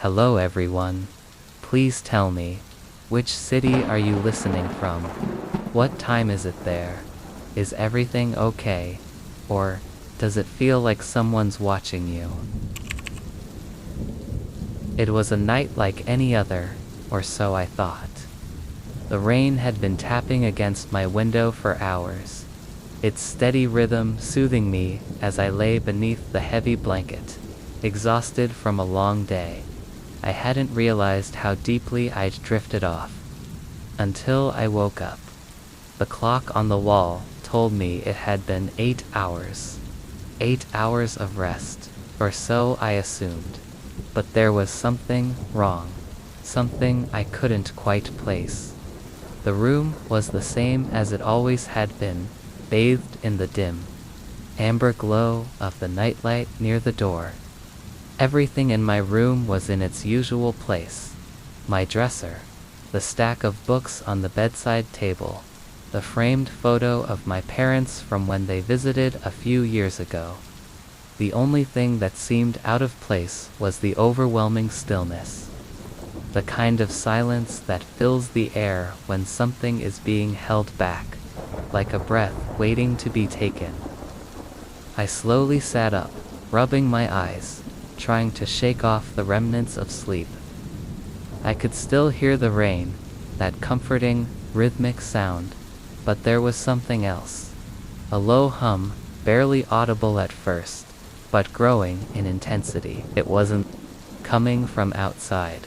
Hello everyone. Please tell me, which city are you listening from? What time is it there? Is everything okay? Or does it feel like someone's watching you? It was a night like any other, or so I thought. The rain had been tapping against my window for hours, its steady rhythm soothing me as I lay beneath the heavy blanket, exhausted from a long day. I hadn't realized how deeply I'd drifted off, until I woke up. The clock on the wall told me it had been 8 hours. 8 hours of rest, or so I assumed. But there was something wrong, something I couldn't quite place. The room was the same as it always had been, bathed in the dim, amber glow of the nightlight near the door. Everything in my room was in its usual place. My dresser, the stack of books on the bedside table, the framed photo of my parents from when they visited a few years ago. The only thing that seemed out of place was the overwhelming stillness. The kind of silence that fills the air when something is being held back, like a breath waiting to be taken. I slowly sat up, rubbing my eyes, trying to shake off the remnants of sleep. I could still hear the rain, that comforting, rhythmic sound, but there was something else. A low hum, barely audible at first, but growing in intensity. It wasn't coming from outside.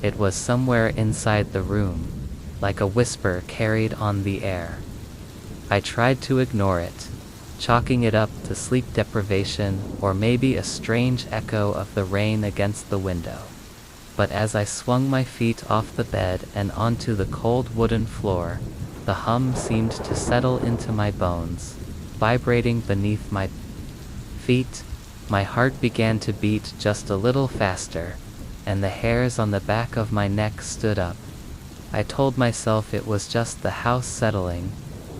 It was somewhere inside the room, like a whisper carried on the air. I tried to ignore it, chalking it up to sleep deprivation or maybe a strange echo of the rain against the window. But as I swung my feet off the bed and onto the cold wooden floor, the hum seemed to settle into my bones, vibrating beneath my feet. My heart began to beat just a little faster, and the hairs on the back of my neck stood up. I told myself it was just the house settling,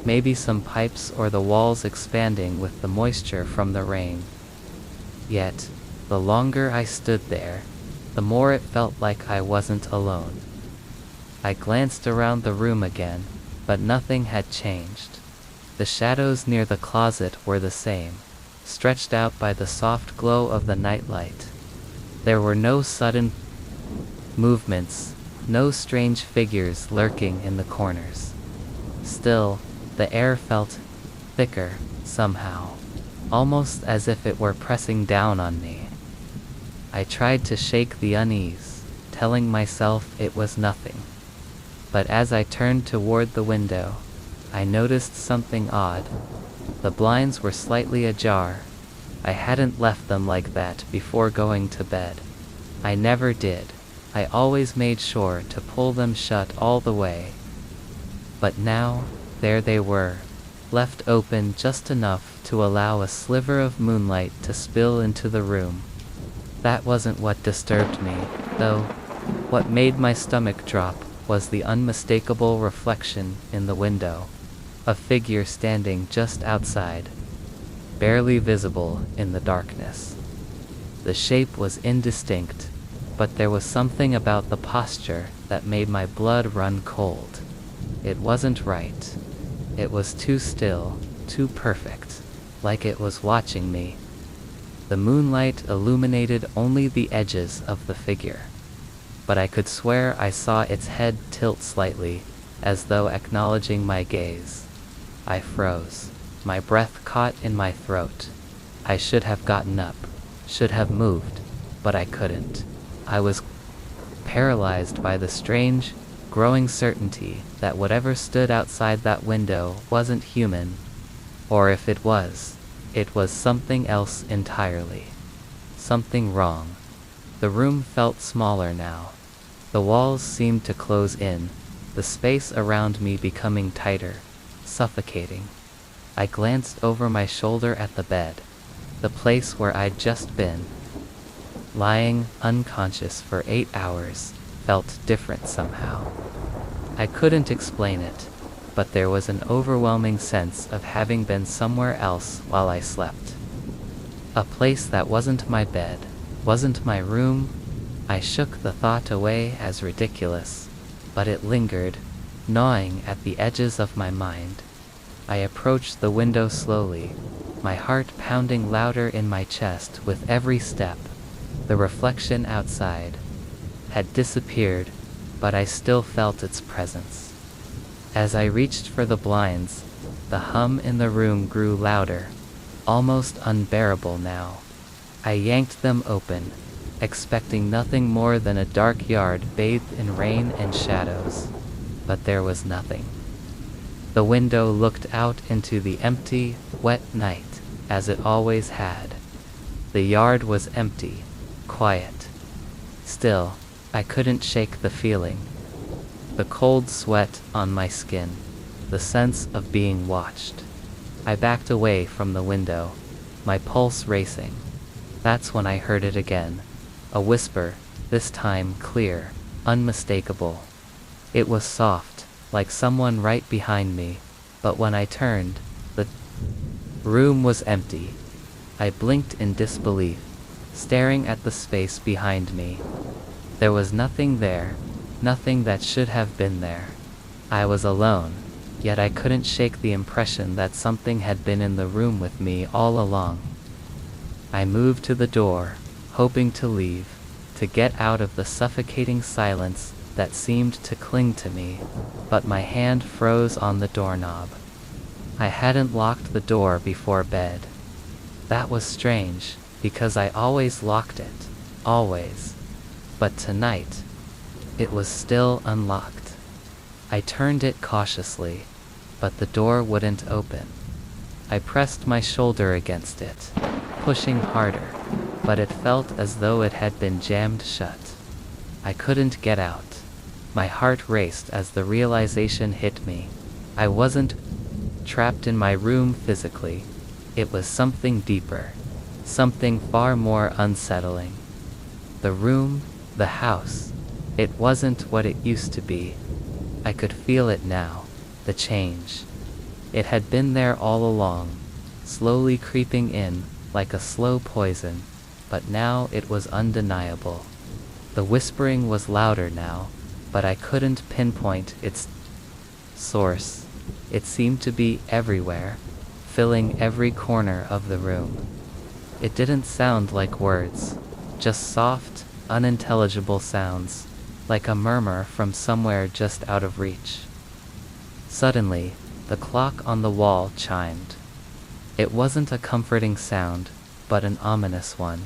maybe some pipes or the walls expanding with the moisture from the rain. Yet, the longer I stood there, the more it felt like I wasn't alone. I glanced around the room again, but nothing had changed. The shadows near the closet were the same, stretched out by the soft glow of the nightlight. There were no sudden movements, no strange figures lurking in the corners. Still, the air felt thicker, somehow, almost as if it were pressing down on me. I tried to shake the unease, telling myself it was nothing. But as I turned toward the window, I noticed something odd. The blinds were slightly ajar. I hadn't left them like that before going to bed. I never did. I always made sure to pull them shut all the way. But now, there they were, left open just enough to allow a sliver of moonlight to spill into the room. That wasn't what disturbed me, though. What made my stomach drop was the unmistakable reflection in the window. A figure standing just outside, barely visible in the darkness. The shape was indistinct, but there was something about the posture that made my blood run cold. It wasn't right. It was too still, too perfect, like it was watching me. The moonlight illuminated only the edges of the figure, but I could swear I saw its head tilt slightly, as though acknowledging my gaze. I froze, my breath caught in my throat. I should have gotten up, should have moved, but I couldn't. I was paralyzed by the strange, growing certainty that whatever stood outside that window wasn't human, or if it was something else entirely. Something wrong. The room felt smaller now. The walls seemed to close in, the space around me becoming tighter, suffocating. I glanced over my shoulder at the bed, the place where I'd just been. Lying unconscious for 8 hours felt different somehow. I couldn't explain it, but there was an overwhelming sense of having been somewhere else while I slept. A place that wasn't my bed, wasn't my room, I shook the thought away as ridiculous, but it lingered, gnawing at the edges of my mind. I approached the window slowly, my heart pounding louder in my chest with every step. The reflection outside had disappeared, but I still felt its presence. As I reached for the blinds, the hum in the room grew louder, almost unbearable now. I yanked them open, expecting nothing more than a dark yard bathed in rain and shadows, but there was nothing. The window looked out into the empty, wet night, as it always had. The yard was empty, quiet. Still, I couldn't shake the feeling. The cold sweat on my skin, the sense of being watched. I backed away from the window, my pulse racing. That's when I heard it again. A whisper, this time clear, unmistakable. It was soft, like someone right behind me, but when I turned, the room was empty. I blinked in disbelief, staring at the space behind me. There was nothing there, nothing that should have been there. I was alone, yet I couldn't shake the impression that something had been in the room with me all along. I moved to the door, hoping to leave, to get out of the suffocating silence that seemed to cling to me, but my hand froze on the doorknob. I hadn't locked the door before bed. That was strange, because I always locked it, always. But tonight, it was still unlocked. I turned it cautiously, but the door wouldn't open. I pressed my shoulder against it, pushing harder, but it felt as though it had been jammed shut. I couldn't get out. My heart raced as the realization hit me. I wasn't trapped in my room physically. It was something deeper, something far more unsettling. The room, the house, it wasn't what it used to be. I could feel it now, the change. It had been there all along, slowly creeping in, like a slow poison, but now it was undeniable. The whispering was louder now, but I couldn't pinpoint its source. It seemed to be everywhere, filling every corner of the room. It didn't sound like words, just soft, unintelligible sounds, like a murmur from somewhere just out of reach. Suddenly, the clock on the wall chimed. It wasn't a comforting sound, but an ominous one.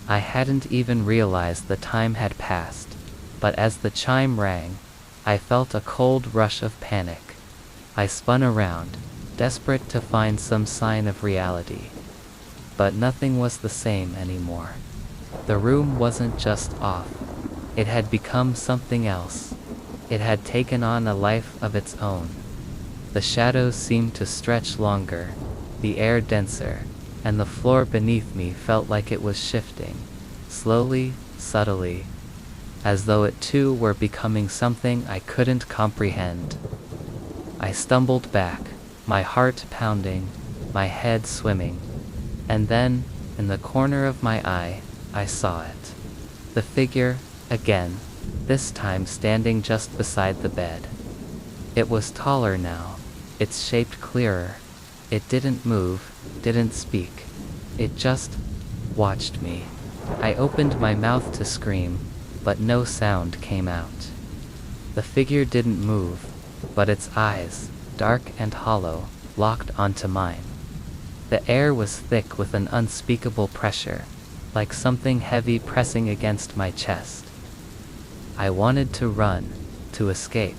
I hadn't even realized the time had passed, but as the chime rang, I felt a cold rush of panic. I spun around, desperate to find some sign of reality. But nothing was the same anymore. The room wasn't just off. It had become something else. It had taken on a life of its own. The shadows seemed to stretch longer, the air denser, and the floor beneath me felt like it was shifting, slowly, subtly, as though it too were becoming something I couldn't comprehend. I stumbled back, my heart pounding, my head swimming, and then, in the corner of my eye, I saw it. The figure, again, this time standing just beside the bed. It was taller now, its shape clearer. It didn't move, didn't speak. It just watched me. I opened my mouth to scream, but no sound came out. The figure didn't move, but its eyes, dark and hollow, locked onto mine. The air was thick with an unspeakable pressure, like something heavy pressing against my chest. I wanted to run, to escape,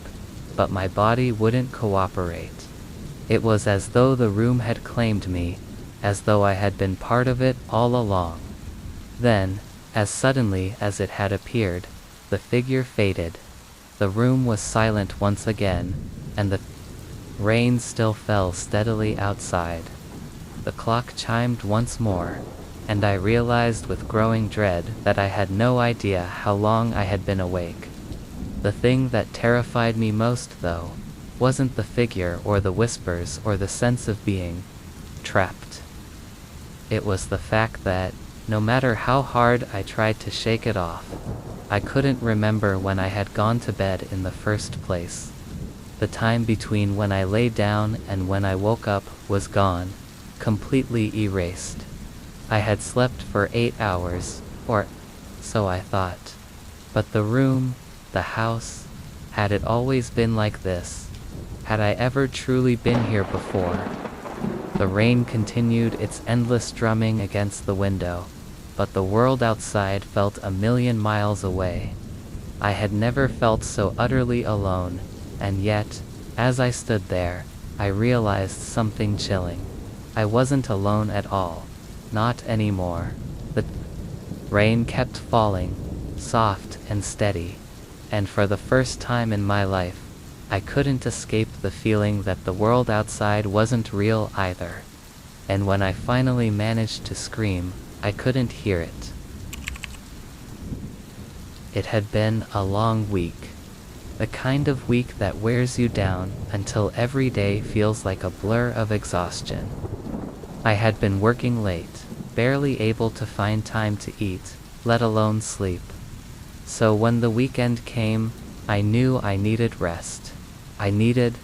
but my body wouldn't cooperate. It was as though the room had claimed me, as though I had been part of it all along. Then, as suddenly as it had appeared, the figure faded. The room was silent once again, and the rain still fell steadily outside. The clock chimed once more, and I realized with growing dread that I had no idea how long I had been awake. The thing that terrified me most, though, wasn't the figure or the whispers or the sense of being trapped. It was the fact that, no matter how hard I tried to shake it off, I couldn't remember when I had gone to bed in the first place. The time between when I lay down and when I woke up was gone, completely erased. I had slept for 8 hours, or so I thought. But the room, the house, had it always been like this? Had I ever truly been here before? The rain continued its endless drumming against the window, but the world outside felt a million miles away. I had never felt so utterly alone, and yet, as I stood there, I realized something chilling. I wasn't alone at all. Not anymore. The rain kept falling, soft and steady, and for the first time in my life, I couldn't escape the feeling that the world outside wasn't real either. And when I finally managed to scream, I couldn't hear it. It had been a long week. The kind of week that wears you down until every day feels like a blur of exhaustion. I had been working late, barely able to find time to eat, let alone sleep. So when the weekend came, I knew I needed rest. I needed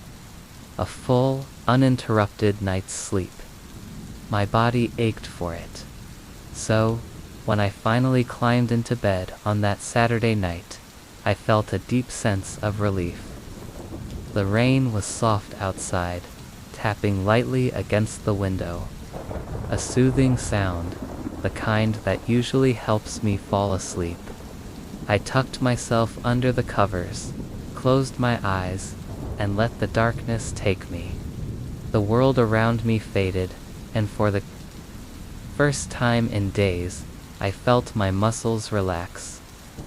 a full, uninterrupted night's sleep. My body ached for it. So, when I finally climbed into bed on that Saturday night, I felt a deep sense of relief. The rain was soft outside, tapping lightly against the window. A soothing sound, the kind that usually helps me fall asleep. I tucked myself under the covers, closed my eyes, and let the darkness take me. The world around me faded, and for the first time in days, I felt my muscles relax.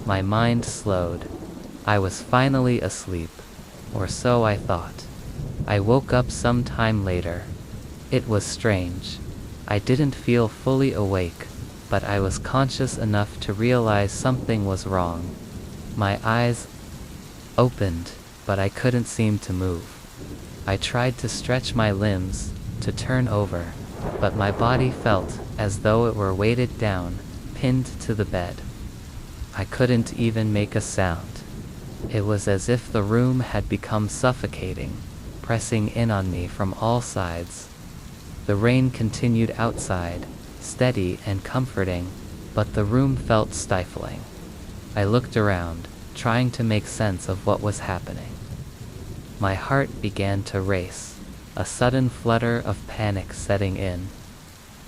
My mind slowed. I was finally asleep, or so I thought. I woke up some time later. It was strange. I didn't feel fully awake, but I was conscious enough to realize something was wrong. My eyes opened, but I couldn't seem to move. I tried to stretch my limbs, to turn over, but my body felt as though it were weighted down, pinned to the bed. I couldn't even make a sound. It was as if the room had become suffocating, pressing in on me from all sides. The rain continued outside, steady and comforting, but the room felt stifling. I looked around, trying to make sense of what was happening. My heart began to race, a sudden flutter of panic setting in.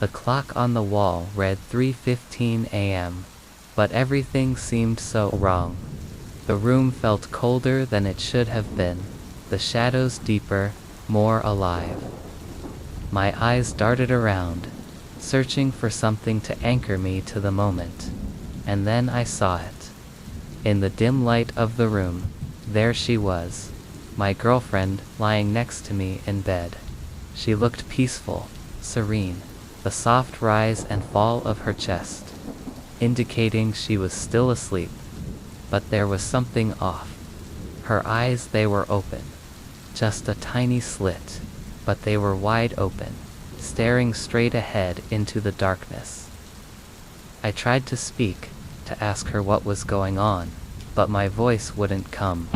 The clock on the wall read 3:15 a.m., but everything seemed so wrong. The room felt colder than it should have been, the shadows deeper, more alive. My eyes darted around, searching for something to anchor me to the moment, and then I saw it. In the dim light of the room, there she was, my girlfriend, lying next to me in bed. She looked peaceful, serene, the soft rise and fall of her chest, indicating she was still asleep. But there was something off. Her eyes, they were open. Just a tiny slit, but they were wide open, staring straight ahead into the darkness. I tried to speak, to ask her what was going on, but my voice wouldn't come.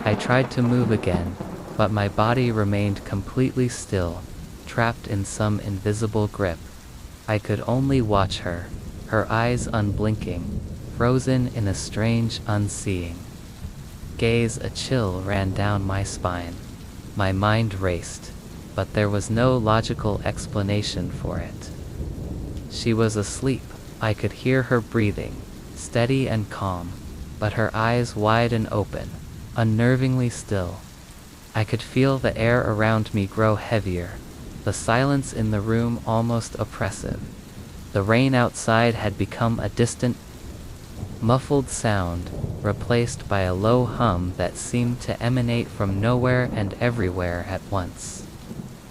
I tried to move again, but my body remained completely still, trapped in some invisible grip. I could only watch her, her eyes unblinking, frozen in a strange unseeing gaze. A chill ran down my spine. My mind raced, but there was no logical explanation for it. She was asleep. I could hear her breathing, steady and calm, but her eyes wide and open, unnervingly still. I could feel the air around me grow heavier, the silence in the room almost oppressive. The rain outside had become a distant, muffled sound, replaced by a low hum that seemed to emanate from nowhere and everywhere at once.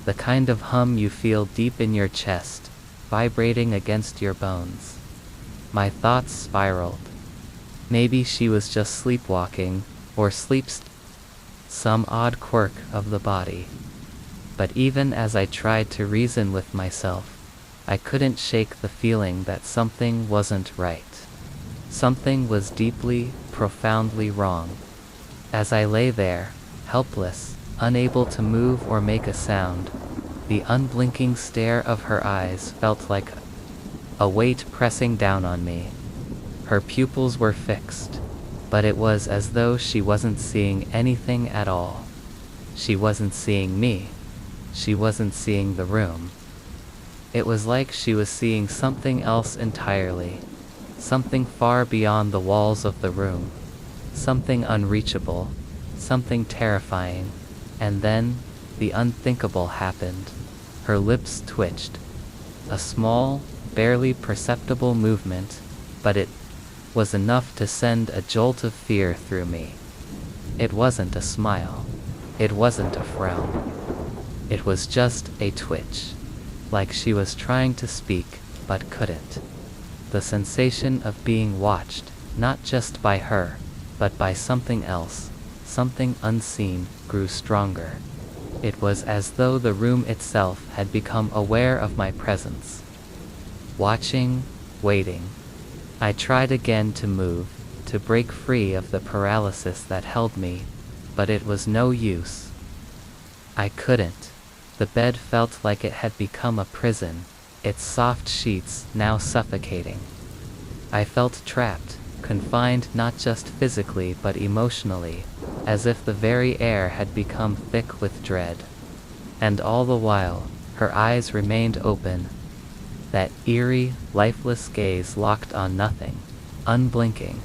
The kind of hum you feel deep in your chest, vibrating against your bones. My thoughts spiraled. Maybe she was just sleepwalking, or some odd quirk of the body. But even as I tried to reason with myself, I couldn't shake the feeling that something wasn't right. Something was deeply, profoundly wrong. As I lay there, helpless, unable to move or make a sound, the unblinking stare of her eyes felt like a weight pressing down on me. Her pupils were fixed, but it was as though she wasn't seeing anything at all. She wasn't seeing me. She wasn't seeing the room. It was like she was seeing something else entirely, something far beyond the walls of the room, something unreachable, something terrifying. And then, the unthinkable happened. Her lips twitched. A small, barely perceptible movement, but it was enough to send a jolt of fear through me. It wasn't a smile. It wasn't a frown. It was just a twitch, like she was trying to speak, but couldn't. The sensation of being watched, not just by her, but by something else, something unseen, grew stronger. It was as though the room itself had become aware of my presence. Watching, waiting. I tried again to move, to break free of the paralysis that held me, but it was no use. I couldn't. The bed felt like it had become a prison, its soft sheets now suffocating. I felt trapped, confined not just physically but emotionally, as if the very air had become thick with dread. And all the while, her eyes remained open, that eerie, lifeless gaze locked on nothing, unblinking.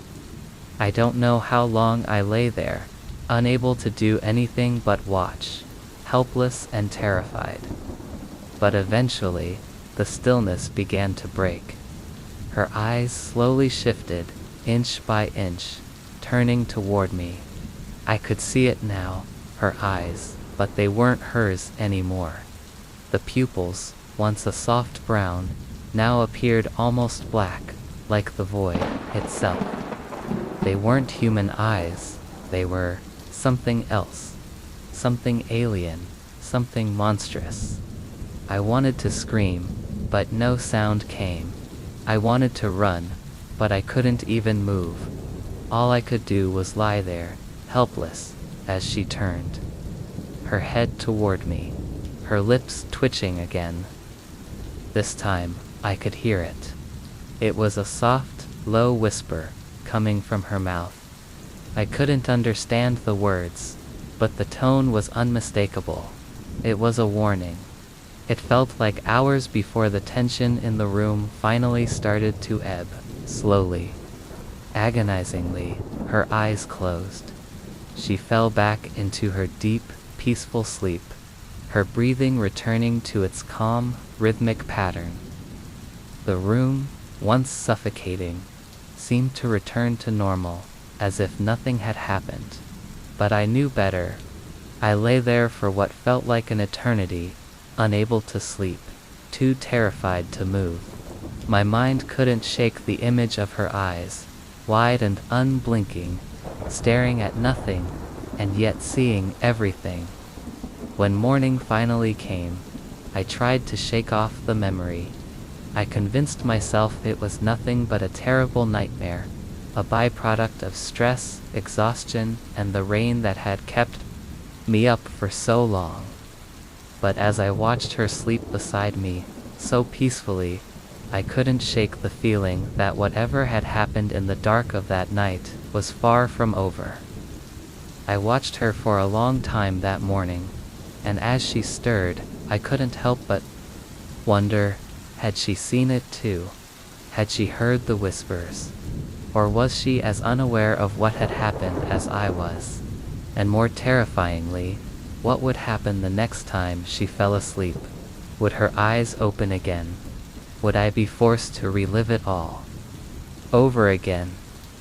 I don't know how long I lay there, unable to do anything but watch, helpless and terrified. But eventually, the stillness began to break. Her eyes slowly shifted, inch by inch, turning toward me. I could see it now, her eyes, but they weren't hers anymore. The pupils, once a soft brown, now appeared almost black, like the void itself. They weren't human eyes, they were something else, something alien, something monstrous. I wanted to scream, but no sound came. I wanted to run, but I couldn't even move. All I could do was lie there, helpless, as she turned, her head toward me, her lips twitching again. This time, I could hear it. It was a soft, low whisper, coming from her mouth. I couldn't understand the words, but the tone was unmistakable. It was a warning. It felt like hours before the tension in the room finally started to ebb, slowly. Agonizingly, her eyes closed. She fell back into her deep, peaceful sleep, her breathing returning to its calm, rhythmic pattern. The room, once suffocating, seemed to return to normal, as if nothing had happened. But I knew better. I lay there for what felt like an eternity, unable to sleep, too terrified to move. My mind couldn't shake the image of her eyes, wide and unblinking, staring at nothing, and yet seeing everything. When morning finally came, I tried to shake off the memory. I convinced myself it was nothing but a terrible nightmare, a byproduct of stress, exhaustion, and the rain that had kept me up for so long. But as I watched her sleep beside me, so peacefully, I couldn't shake the feeling that whatever had happened in the dark of that night was far from over. I watched her for a long time that morning, and as she stirred, I couldn't help but wonder, had she seen it too? Had she heard the whispers? Or was she as unaware of what had happened as I was? And more terrifyingly, what would happen the next time she fell asleep? Would her eyes open again? Would I be forced to relive it all? Over again,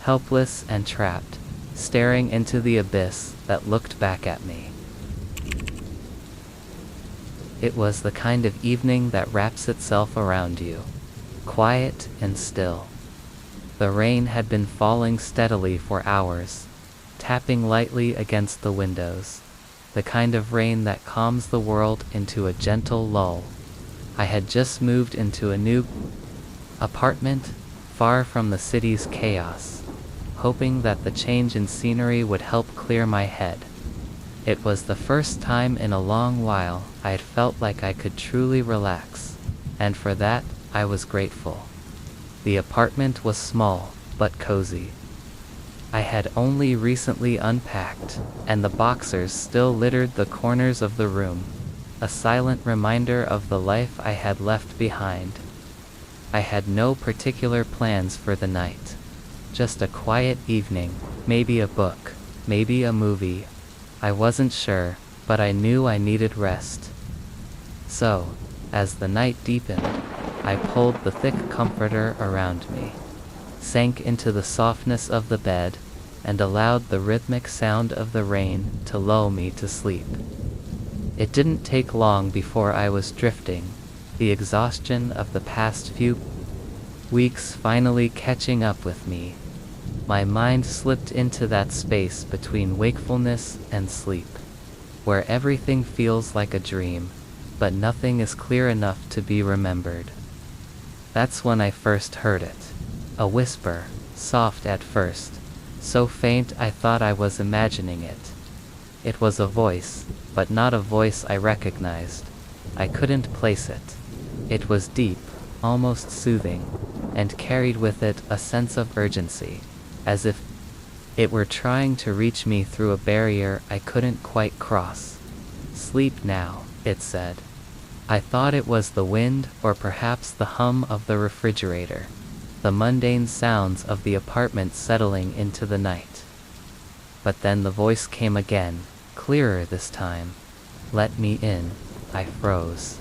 helpless and trapped, staring into the abyss that looked back at me. It was the kind of evening that wraps itself around you, quiet and still. The rain had been falling steadily for hours, tapping lightly against the windows, the kind of rain that calms the world into a gentle lull. I had just moved into a new apartment, far from the city's chaos, hoping that the change in scenery would help clear my head. It was the first time in a long while I'd felt like I could truly relax, and for that, I was grateful. The apartment was small, but cozy. I had only recently unpacked, and the boxers still littered the corners of the room, a silent reminder of the life I had left behind. I had no particular plans for the night. Just a quiet evening, maybe a book, maybe a movie. I wasn't sure, but I knew I needed rest. So, as the night deepened, I pulled the thick comforter around me, sank into the softness of the bed, and allowed the rhythmic sound of the rain to lull me to sleep. It didn't take long before I was drifting, the exhaustion of the past few weeks finally catching up with me. My mind slipped into that space between wakefulness and sleep, where everything feels like a dream, but nothing is clear enough to be remembered. That's when I first heard it. A whisper, soft at first, so faint I thought I was imagining it. It was a voice, but not a voice I recognized. I couldn't place it. It was deep, almost soothing, and carried with it a sense of urgency, as if it were trying to reach me through a barrier I couldn't quite cross. "Sleep now," it said. I thought it was the wind, or perhaps the hum of the refrigerator, the mundane sounds of the apartment settling into the night. But then the voice came again, clearer this time. "Let me in." I froze.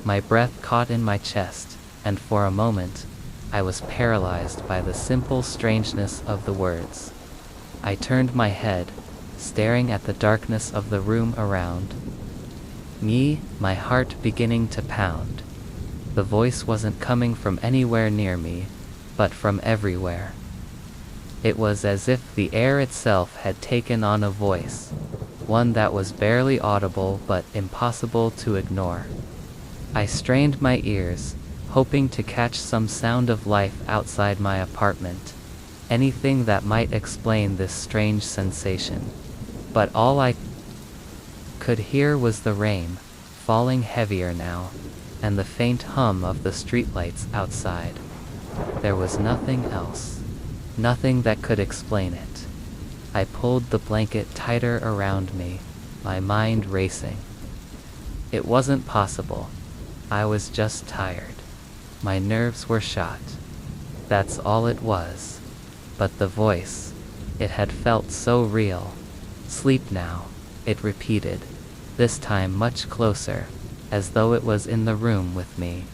My breath caught in my chest, and for a moment, I was paralyzed by the simple strangeness of the words. I turned my head, staring at the darkness of the room around me, my heart beginning to pound. The voice wasn't coming from anywhere near me, but from everywhere. It was as if the air itself had taken on a voice, one that was barely audible but impossible to ignore. I strained my ears, hoping to catch some sound of life outside my apartment, anything that might explain this strange sensation. But all I could hear was the rain, falling heavier now, and the faint hum of the streetlights outside. There was nothing else, nothing that could explain it. I pulled the blanket tighter around me, my mind racing. It wasn't possible. I was just tired. My nerves were shot. That's all it was. But the voice, it had felt so real. "Sleep now," it repeated, this time much closer, as though it was in the room with me.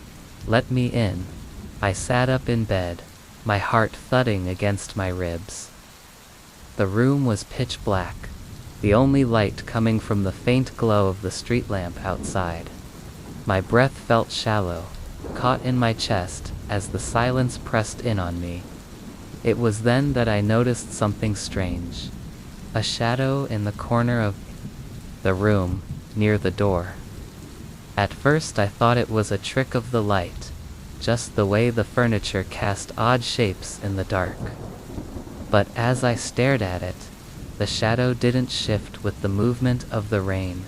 "Let me in." I sat up in bed, my heart thudding against my ribs. The room was pitch black, the only light coming from the faint glow of the street lamp outside. My breath felt shallow, caught in my chest as the silence pressed in on me. It was then that I noticed something strange. A shadow in the corner of the room, near the door. At first I thought it was a trick of the light, just the way the furniture cast odd shapes in the dark. But as I stared at it, the shadow didn't shift with the movement of the rain,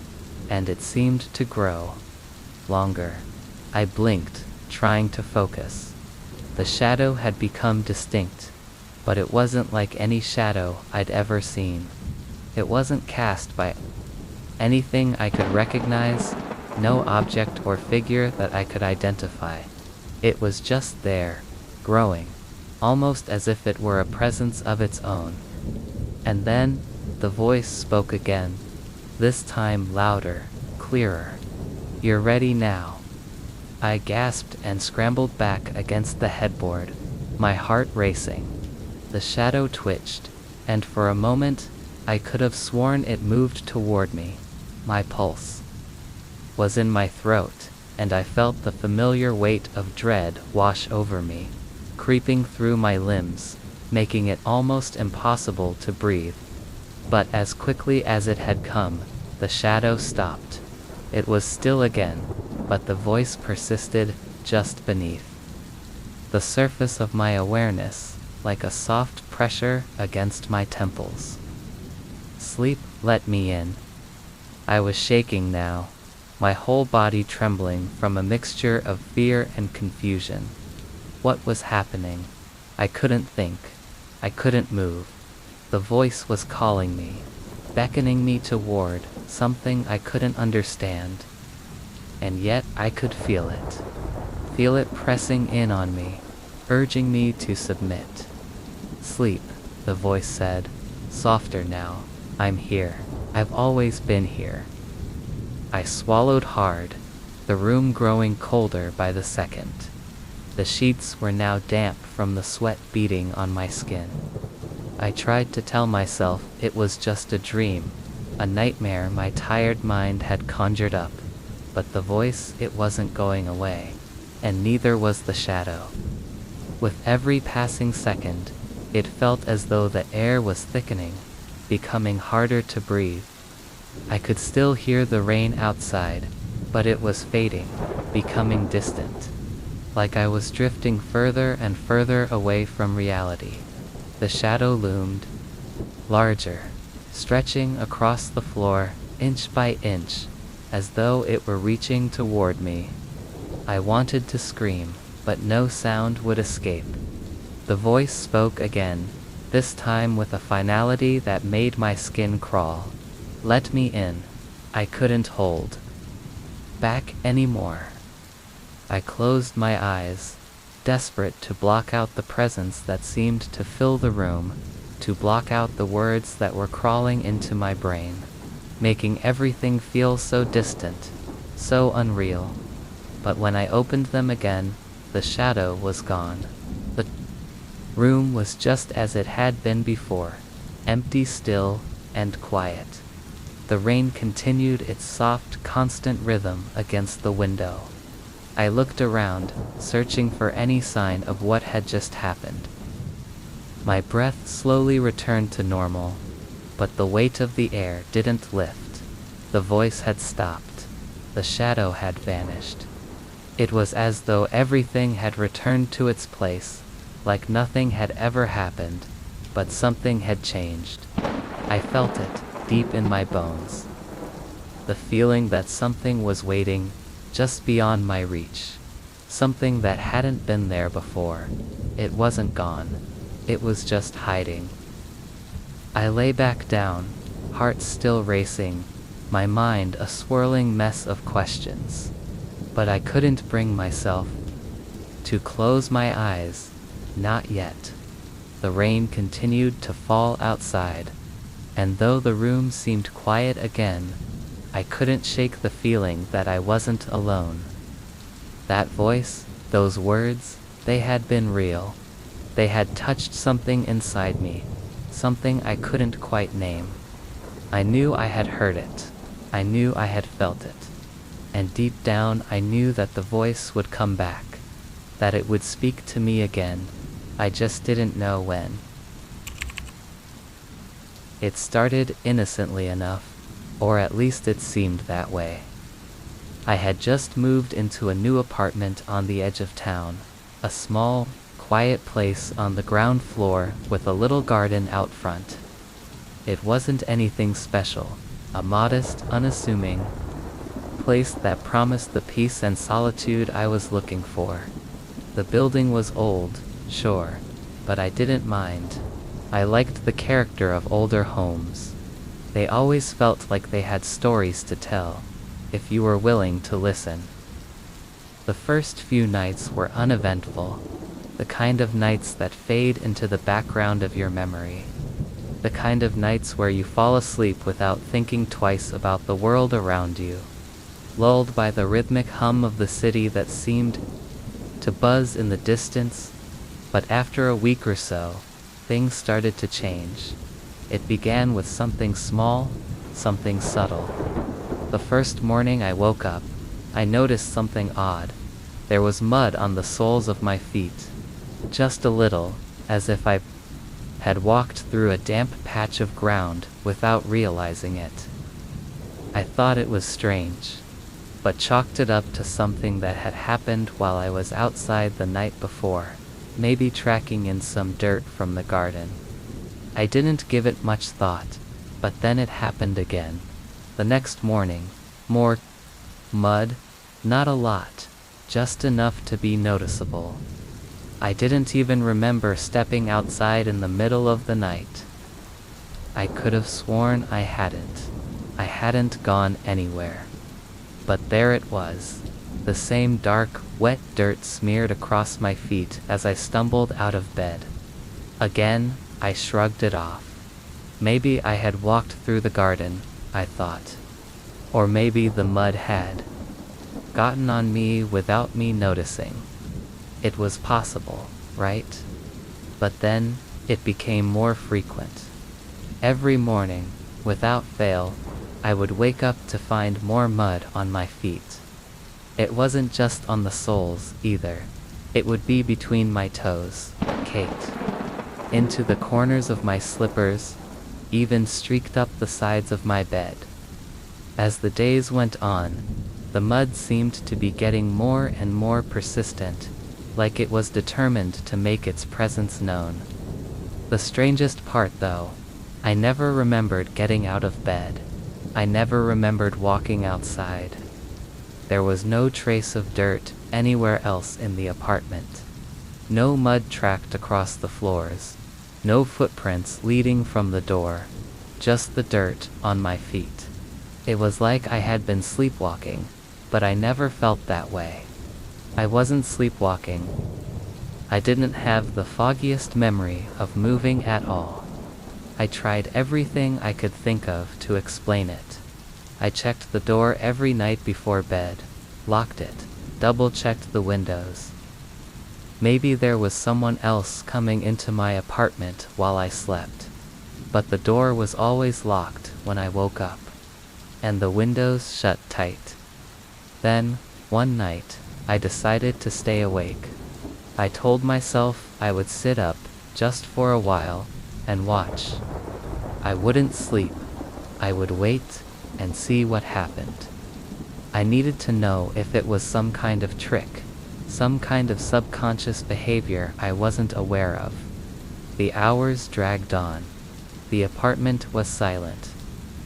and it seemed to grow longer. I blinked, trying to focus. The shadow had become distinct, but it wasn't like any shadow I'd ever seen. It wasn't cast by anything I could recognize, no object or figure that I could identify. It was just there, growing, almost as if it were a presence of its own. And then, the voice spoke again, this time louder, clearer. "You're ready now." I gasped and scrambled back against the headboard, my heart racing. The shadow twitched, and for a moment, I could have sworn it moved toward me. My pulse was in my throat, and I felt the familiar weight of dread wash over me, creeping through my limbs, making it almost impossible to breathe. But as quickly as it had come, the shadow stopped. It was still again, but the voice persisted just beneath. the surface of my awareness, like a soft pressure against my temples. Sleep let me in. I was shaking now, my whole body trembling from a mixture of fear and confusion. What was happening? I couldn't think. I couldn't move. The voice was calling me, beckoning me toward something I couldn't understand. And yet I could feel it. Feel it pressing in on me, urging me to submit. Sleep, the voice said, softer now. I'm here. I've always been here. I swallowed hard, the room growing colder by the second. The sheets were now damp from the sweat beading on my skin. I tried to tell myself it was just a dream, a nightmare my tired mind had conjured up, but the voice, it wasn't going away, and neither was the shadow. With every passing second, it felt as though the air was thickening, becoming harder to breathe. I could still hear the rain outside, but it was fading, becoming distant. Like I was drifting further and further away from reality. The shadow loomed, larger, stretching across the floor, inch by inch, as though it were reaching toward me. I wanted to scream, but no sound would escape. The voice spoke again, this time with a finality that made my skin crawl. Let me in. I couldn't hold back anymore. I closed my eyes, desperate to block out the presence that seemed to fill the room, to block out the words that were crawling into my brain, making everything feel so distant, so unreal. But when I opened them again, the shadow was gone. The room was just as it had been before, empty, still, and quiet. The rain continued its soft, constant rhythm against the window. I looked around, searching for any sign of what had just happened. My breath slowly returned to normal, but the weight of the air didn't lift. The voice had stopped. The shadow had vanished. It was as though everything had returned to its place, like nothing had ever happened, but something had changed. I felt it, deep in my bones. The feeling that something was waiting, just beyond my reach. Something that hadn't been there before. It wasn't gone. It was just hiding. I lay back down, heart still racing, my mind a swirling mess of questions. But I couldn't bring myself to close my eyes, not yet. The rain continued to fall outside, and though the room seemed quiet again, I couldn't shake the feeling that I wasn't alone. That voice, those words, they had been real. They had touched something inside me, something I couldn't quite name. I knew I had heard it. I knew I had felt it. And deep down I knew that the voice would come back, that it would speak to me again. I just didn't know when. It started innocently enough, or at least it seemed that way. I had just moved into a new apartment on the edge of town, a small, quiet place on the ground floor with a little garden out front. It wasn't anything special, a modest, unassuming place that promised the peace and solitude I was looking for. The building was old, sure, but I didn't mind. I liked the character of older homes. They always felt like they had stories to tell, if you were willing to listen. The first few nights were uneventful, the kind of nights that fade into the background of your memory. The kind of nights where you fall asleep without thinking twice about the world around you, lulled by the rhythmic hum of the city that seemed to buzz in the distance. But after a week or so, things started to change. It began with something small, something subtle. The first morning I woke up, I noticed something odd. There was mud on the soles of my feet. Just a little, as if I had walked through a damp patch of ground without realizing it. I thought it was strange, but chalked it up to something that had happened while I was outside the night before. maybe tracking in some dirt from the garden. I didn't give it much thought, but then it happened again. The next morning, more mud, not a lot, just enough to be noticeable. I didn't even remember stepping outside in the middle of the night. I could have sworn I hadn't. I hadn't gone anywhere. But there it was, the same dark, wet dirt smeared across my feet as I stumbled out of bed. Again, I shrugged it off. Maybe I had walked through the garden, I thought. Or maybe the mud had gotten on me without me noticing. It was possible, right? But then, it became more frequent. Every morning, without fail, I would wake up to find more mud on my feet. It wasn't just on the soles, either. It would be between my toes, Kate. Into the corners of my slippers, even streaked up the sides of my bed. As the days went on, the mud seemed to be getting more and more persistent, like it was determined to make its presence known. The strangest part, though, I never remembered getting out of bed. I never remembered walking outside. There was no trace of dirt anywhere else in the apartment. No mud tracked across the floors. No footprints leading from the door. Just the dirt on my feet. It was like I had been sleepwalking, but I never felt that way. I wasn't sleepwalking. I didn't have the foggiest memory of moving at all. I tried everything I could think of to explain it. I checked the door every night before bed, locked it, double-checked the windows. Maybe there was someone else coming into my apartment while I slept. But the door was always locked when I woke up, and the windows shut tight. Then, one night, I decided to stay awake. I told myself I would sit up, just for a while, and watch. I wouldn't sleep. I would wait and see what happened. I needed to know if it was some kind of trick, some kind of subconscious behavior I wasn't aware of. The hours dragged on. The apartment was silent.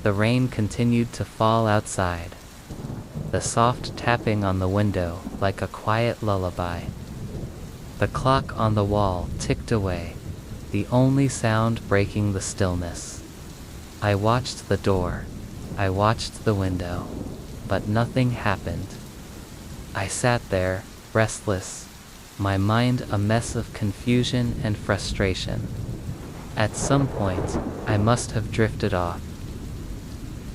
The rain continued to fall outside. The soft tapping on the window like a quiet lullaby. The clock on the wall ticked away, the only sound breaking the stillness. I watched the door. I watched the window. But nothing happened. I sat there, restless, my mind a mess of confusion and frustration. At some point, I must have drifted off.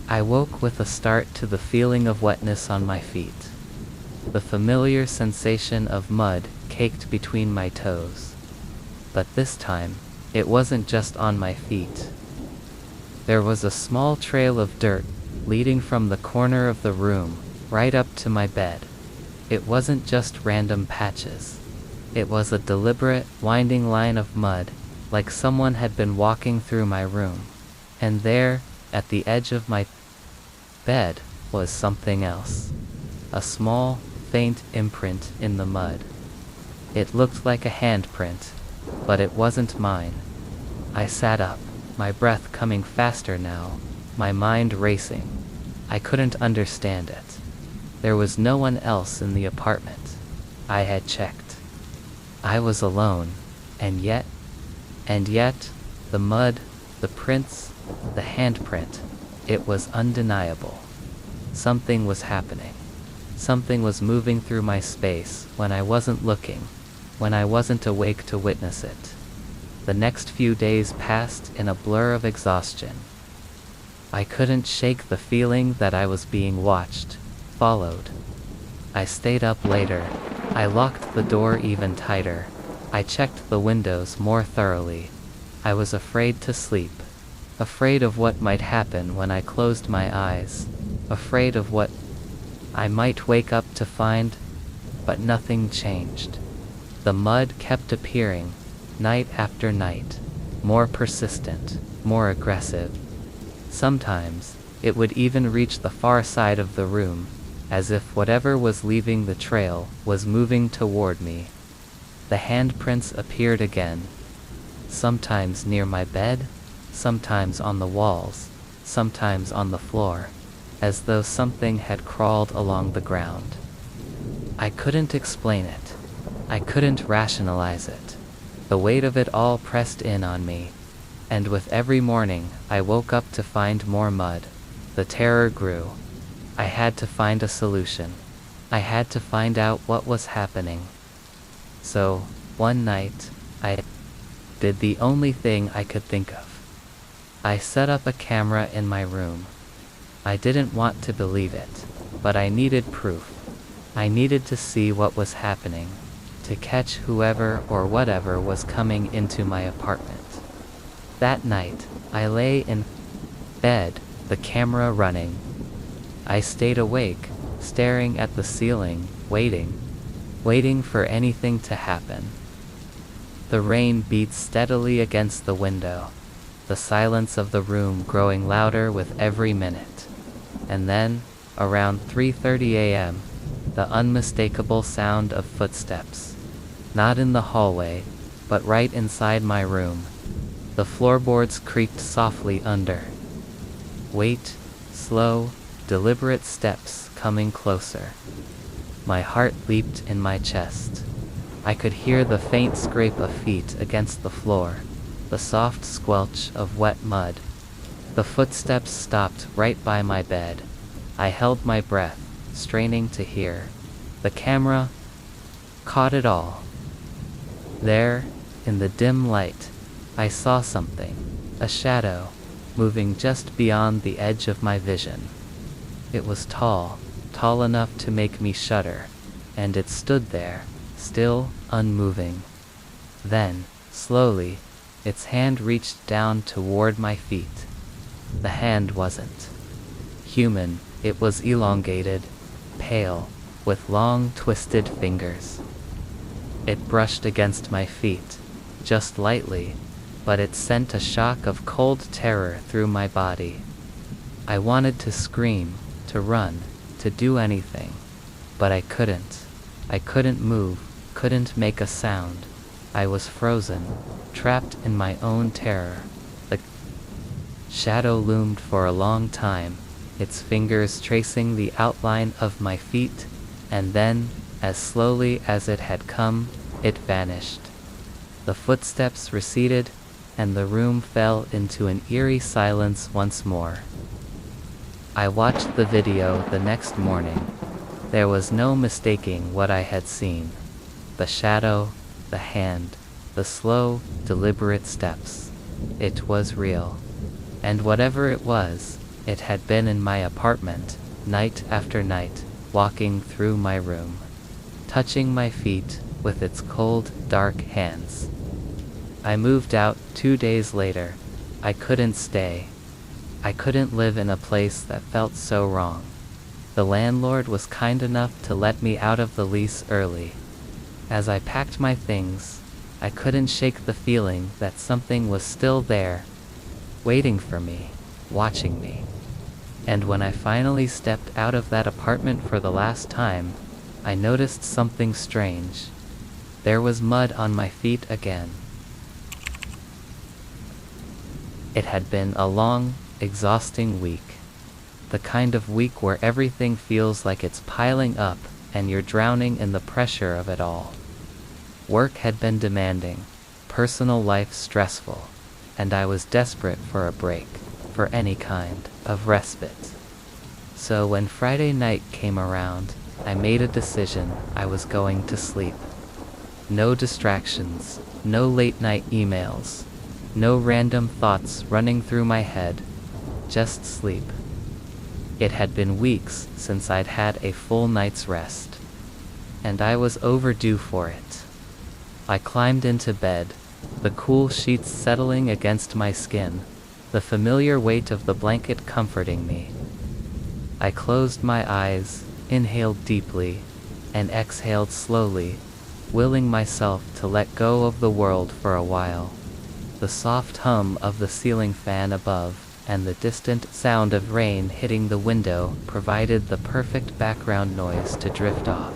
I woke with a start to the feeling of wetness on my feet. The familiar sensation of mud caked between my toes. But this time, it wasn't just on my feet. There was a small trail of dirt leading from the corner of the room right up to my bed. It wasn't just random patches. It was a deliberate, winding line of mud, like someone had been walking through my room. And there, at the edge of my bed, was something else. A small, faint imprint in the mud. It looked like a handprint, but it wasn't mine. I sat up, my breath coming faster now, my mind racing. I couldn't understand it. There was no one else in the apartment. I had checked. I was alone, and yet, the mud, the prints, the handprint, it was undeniable. Something was happening. Something was moving through my space when I wasn't looking, when I wasn't awake to witness it. The next few days passed in a blur of exhaustion. I couldn't shake the feeling that I was being watched, followed. I stayed up later. I locked the door even tighter. I checked the windows more thoroughly. I was afraid to sleep. Afraid of what might happen when I closed my eyes. Afraid of what I might wake up to find, but nothing changed. The mud kept appearing, night after night, more persistent, more aggressive. Sometimes, it would even reach the far side of the room, as if whatever was leaving the trail was moving toward me. The handprints appeared again, sometimes near my bed, sometimes on the walls, sometimes on the floor, as though something had crawled along the ground. I couldn't explain it. I couldn't rationalize it. The weight of it all pressed in on me, and with every morning I woke up to find more mud. The terror grew. I had to find a solution. I had to find out what was happening. So, one night, I did the only thing I could think of. I set up a camera in my room. I didn't want to believe it, but I needed proof. I needed to see what was happening, to catch whoever or whatever was coming into my apartment. That night, I lay in bed, the camera running. I stayed awake, staring at the ceiling, waiting for anything to happen. The rain beat steadily against the window, the silence of the room growing louder with every minute. And then, around 3:30 a.m., the unmistakable sound of footsteps. Not in the hallway, but right inside my room. The floorboards creaked softly under. Wait, slow, deliberate steps coming closer. My heart leaped in my chest. I could hear the faint scrape of feet against the floor, the soft squelch of wet mud. The footsteps stopped right by my bed. I held my breath, straining to hear. The camera caught it all. There, in the dim light, I saw something, a shadow, moving just beyond the edge of my vision. It was tall enough to make me shudder, and it stood there, still, unmoving. Then, slowly, its hand reached down toward my feet. The hand wasn't human, it was elongated, pale, with long, twisted fingers. It brushed against my feet, just lightly, but it sent a shock of cold terror through my body. I wanted to scream, to run, to do anything, but I couldn't. I couldn't move, couldn't make a sound. I was frozen, trapped in my own terror. The shadow loomed for a long time, its fingers tracing the outline of my feet, and then, as slowly as it had come, it vanished. The footsteps receded, and the room fell into an eerie silence once more. I watched the video the next morning. There was no mistaking what I had seen. The shadow, the hand, the slow, deliberate steps. It was real. And whatever it was, it had been in my apartment, night after night, walking through my room, touching my feet with its cold, dark hands. I moved out 2 days later. I couldn't stay. I couldn't live in a place that felt so wrong. The landlord was kind enough to let me out of the lease early. As I packed my things, I couldn't shake the feeling that something was still there, waiting for me, watching me. And when I finally stepped out of that apartment for the last time, I noticed something strange. There was mud on my feet again. It had been a long, exhausting week. The kind of week where everything feels like it's piling up and you're drowning in the pressure of it all. Work had been demanding, personal life stressful, and I was desperate for a break, for any kind of respite. So when Friday night came around, I made a decision. I was going to sleep. No distractions, no late night emails, no random thoughts running through my head, just sleep. It had been weeks since I'd had a full night's rest, and I was overdue for it. I climbed into bed, the cool sheets settling against my skin, the familiar weight of the blanket comforting me. I closed my eyes, inhaled deeply, and exhaled slowly, willing myself to let go of the world for a while. The soft hum of the ceiling fan above and the distant sound of rain hitting the window provided the perfect background noise to drift off.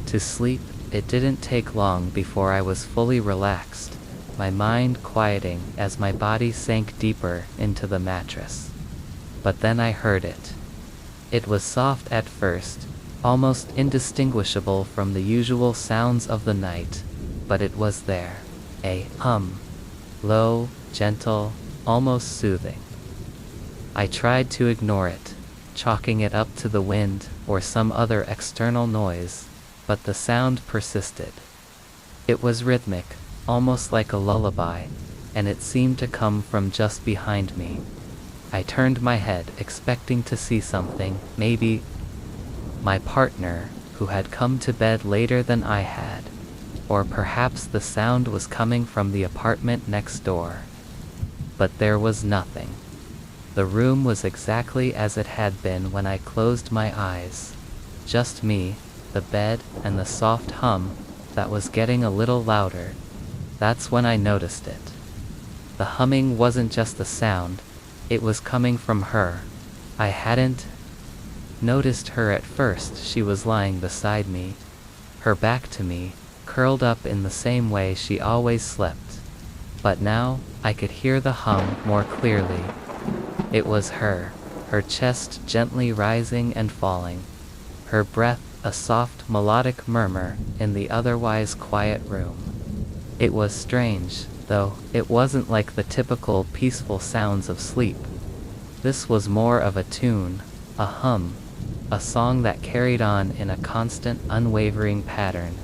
To sleep, It didn't take long before I was fully relaxed, my mind quieting as my body sank deeper into the mattress. But then I heard it. It was soft at first, almost indistinguishable from the usual sounds of the night, but it was there. A hum. Low, gentle, almost soothing. I tried to ignore it, chalking it up to the wind or some other external noise, but the sound persisted. It was rhythmic, almost like a lullaby, and it seemed to come from just behind me. I turned my head, expecting to see something, maybe my partner, who had come to bed later than I had. Or perhaps the sound was coming from the apartment next door. But there was nothing. The room was exactly as it had been when I closed my eyes. Just me, the bed, and the soft hum that was getting a little louder. That's when I noticed it. The humming wasn't just a sound, it was coming from her. I hadn't noticed her at first. She was lying beside me, her back to me, curled up in the same way she always slept. But now, I could hear the hum more clearly. It was her chest gently rising and falling, her breath a soft melodic murmur in the otherwise quiet room. It was strange, though, it wasn't like the typical peaceful sounds of sleep. This was more of a tune, a hum, a song that carried on in a constant, unwavering pattern.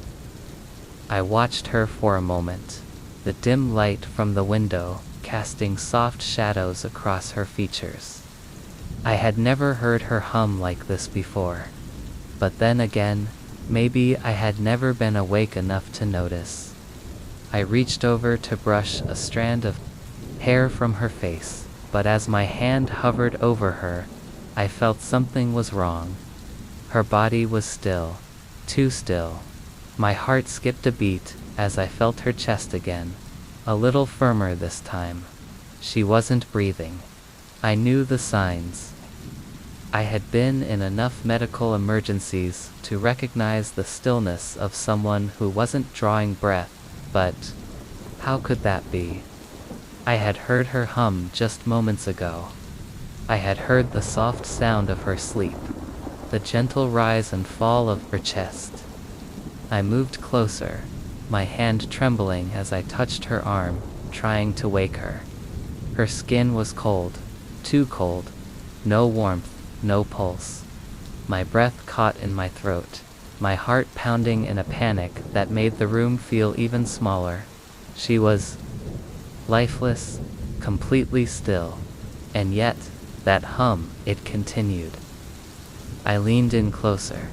I watched her for a moment, the dim light from the window casting soft shadows across her features. I had never heard her hum like this before. But then again, maybe I had never been awake enough to notice. I reached over to brush a strand of hair from her face, but as my hand hovered over her, I felt something was wrong. Her body was still, too still. My heart skipped a beat as I felt her chest again, a little firmer this time. She wasn't breathing. I knew the signs. I had been in enough medical emergencies to recognize the stillness of someone who wasn't drawing breath, but how could that be? I had heard her hum just moments ago. I had heard the soft sound of her sleep, the gentle rise and fall of her chest. I moved closer, my hand trembling as I touched her arm, trying to wake her. Her skin was cold, too cold, no warmth, no pulse. My breath caught in my throat, my heart pounding in a panic that made the room feel even smaller. She was lifeless, completely still, and yet, that hum, it continued. I leaned in closer,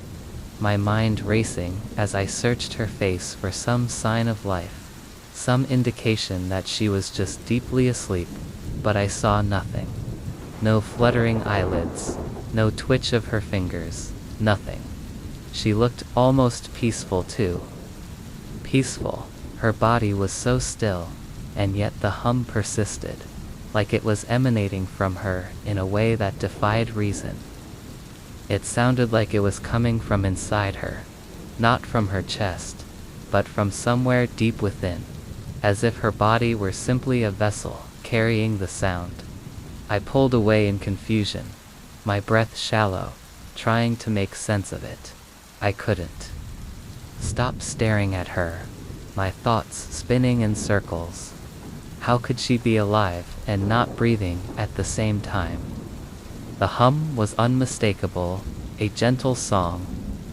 my mind racing as I searched her face for some sign of life, some indication that she was just deeply asleep, but I saw nothing. No fluttering eyelids, no twitch of her fingers, nothing. She looked almost peaceful too. Peaceful. Her body was so still, and yet the hum persisted, like it was emanating from her in a way that defied reason. It sounded like it was coming from inside her, not from her chest, but from somewhere deep within, as if her body were simply a vessel carrying the sound. I pulled away in confusion, my breath shallow, trying to make sense of it. I couldn't. Stop staring at her, my thoughts spinning in circles. How could she be alive and not breathing at the same time? The hum was unmistakable, a gentle song,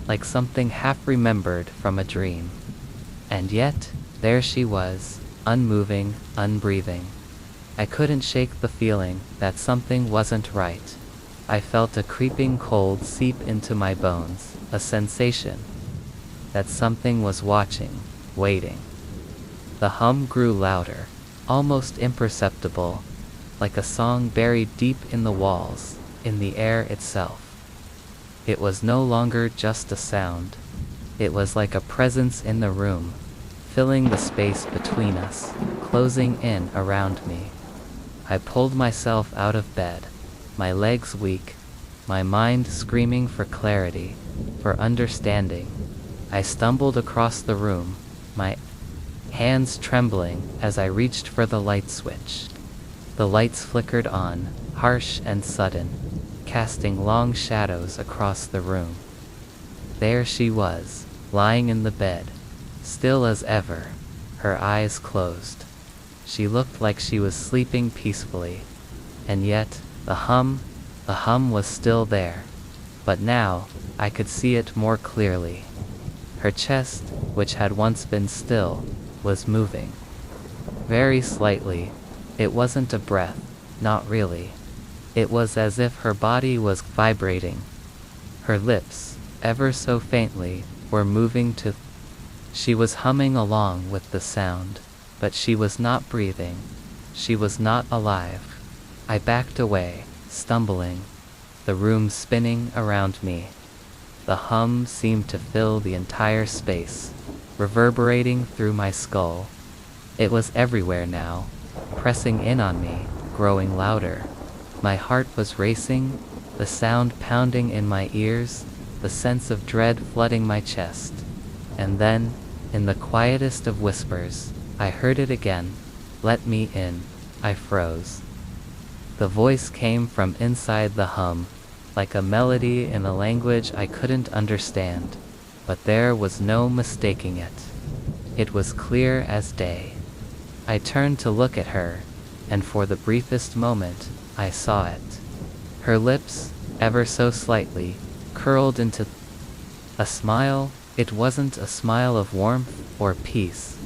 like something half remembered from a dream. And yet, there she was, unmoving, unbreathing. I couldn't shake the feeling that something wasn't right. I felt a creeping cold seep into my bones, a sensation that something was watching, waiting. The hum grew louder, almost imperceptible, like a song buried deep in the walls, in the air itself. It was no longer just a sound. It was like a presence in the room, filling the space between us, closing in around me. I pulled myself out of bed, my legs weak, my mind screaming for clarity, for understanding. I stumbled across the room, my hands trembling as I reached for the light switch. The lights flickered on, harsh and sudden, casting long shadows across the room. There she was, lying in the bed, still as ever, her eyes closed. She looked like she was sleeping peacefully, and yet the hum was still there. But now, I could see it more clearly. Her chest, which had once been still, was moving. Very slightly. It wasn't a breath, not really. It was as if her body was vibrating. Her lips, ever so faintly, were moving to... She was humming along with the sound, but she was not breathing. She was not alive. I backed away, stumbling, the room spinning around me. The hum seemed to fill the entire space, reverberating through my skull. It was everywhere now, pressing in on me, growing louder. My heart was racing, the sound pounding in my ears, the sense of dread flooding my chest. And then, in the quietest of whispers, I heard it again. "Let me in." I froze. The voice came from inside the hum, like a melody in a language I couldn't understand, but there was no mistaking it. It was clear as day. I turned to look at her, and for the briefest moment, I saw it. Her lips, ever so slightly, curled into a smile. It wasn't a smile of warmth or peace.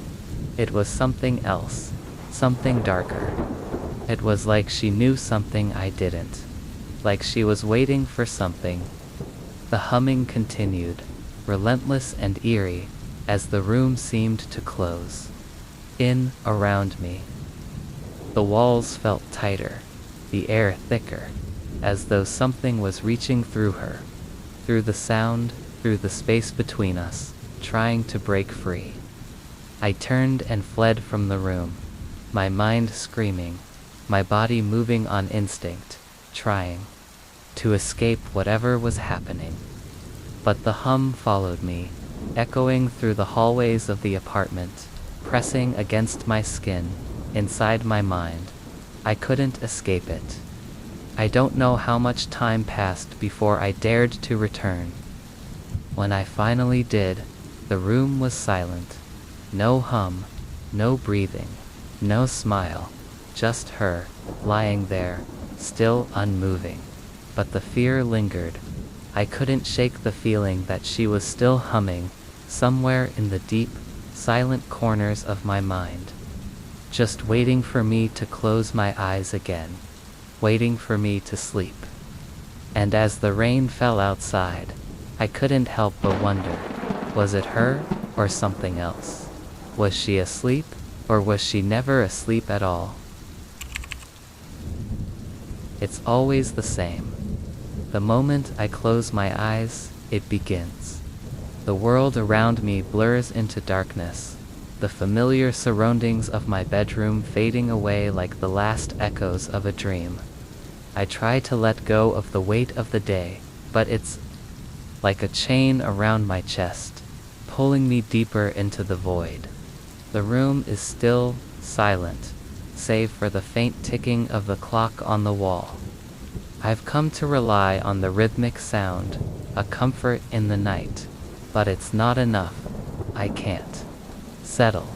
It was something else, something darker. It was like she knew something I didn't. Like she was waiting for something. The humming continued, relentless and eerie, as the room seemed to close in around me. The walls felt tighter, the air thicker, as though something was reaching through her, through the sound, through the space between us, trying to break free. I turned and fled from the room, my mind screaming, my body moving on instinct, trying to escape whatever was happening. But the hum followed me, echoing through the hallways of the apartment, pressing against my skin, inside my mind. I couldn't escape it. I don't know how much time passed before I dared to return. When I finally did, the room was silent. No hum, no breathing, no smile, just her, lying there, still unmoving. But the fear lingered. I couldn't shake the feeling that she was still humming, somewhere in the deep, silent corners of my mind. Just waiting for me to close my eyes again. Waiting for me to sleep. And as the rain fell outside, I couldn't help but wonder, was it her, or something else? Was she asleep, or was she never asleep at all? It's always the same. The moment I close my eyes, it begins. The world around me blurs into darkness, the familiar surroundings of my bedroom fading away like the last echoes of a dream. I try to let go of the weight of the day, but it's like a chain around my chest, pulling me deeper into the void. The room is still, silent, save for the faint ticking of the clock on the wall. I've come to rely on the rhythmic sound, a comfort in the night, but it's not enough. I can't settle.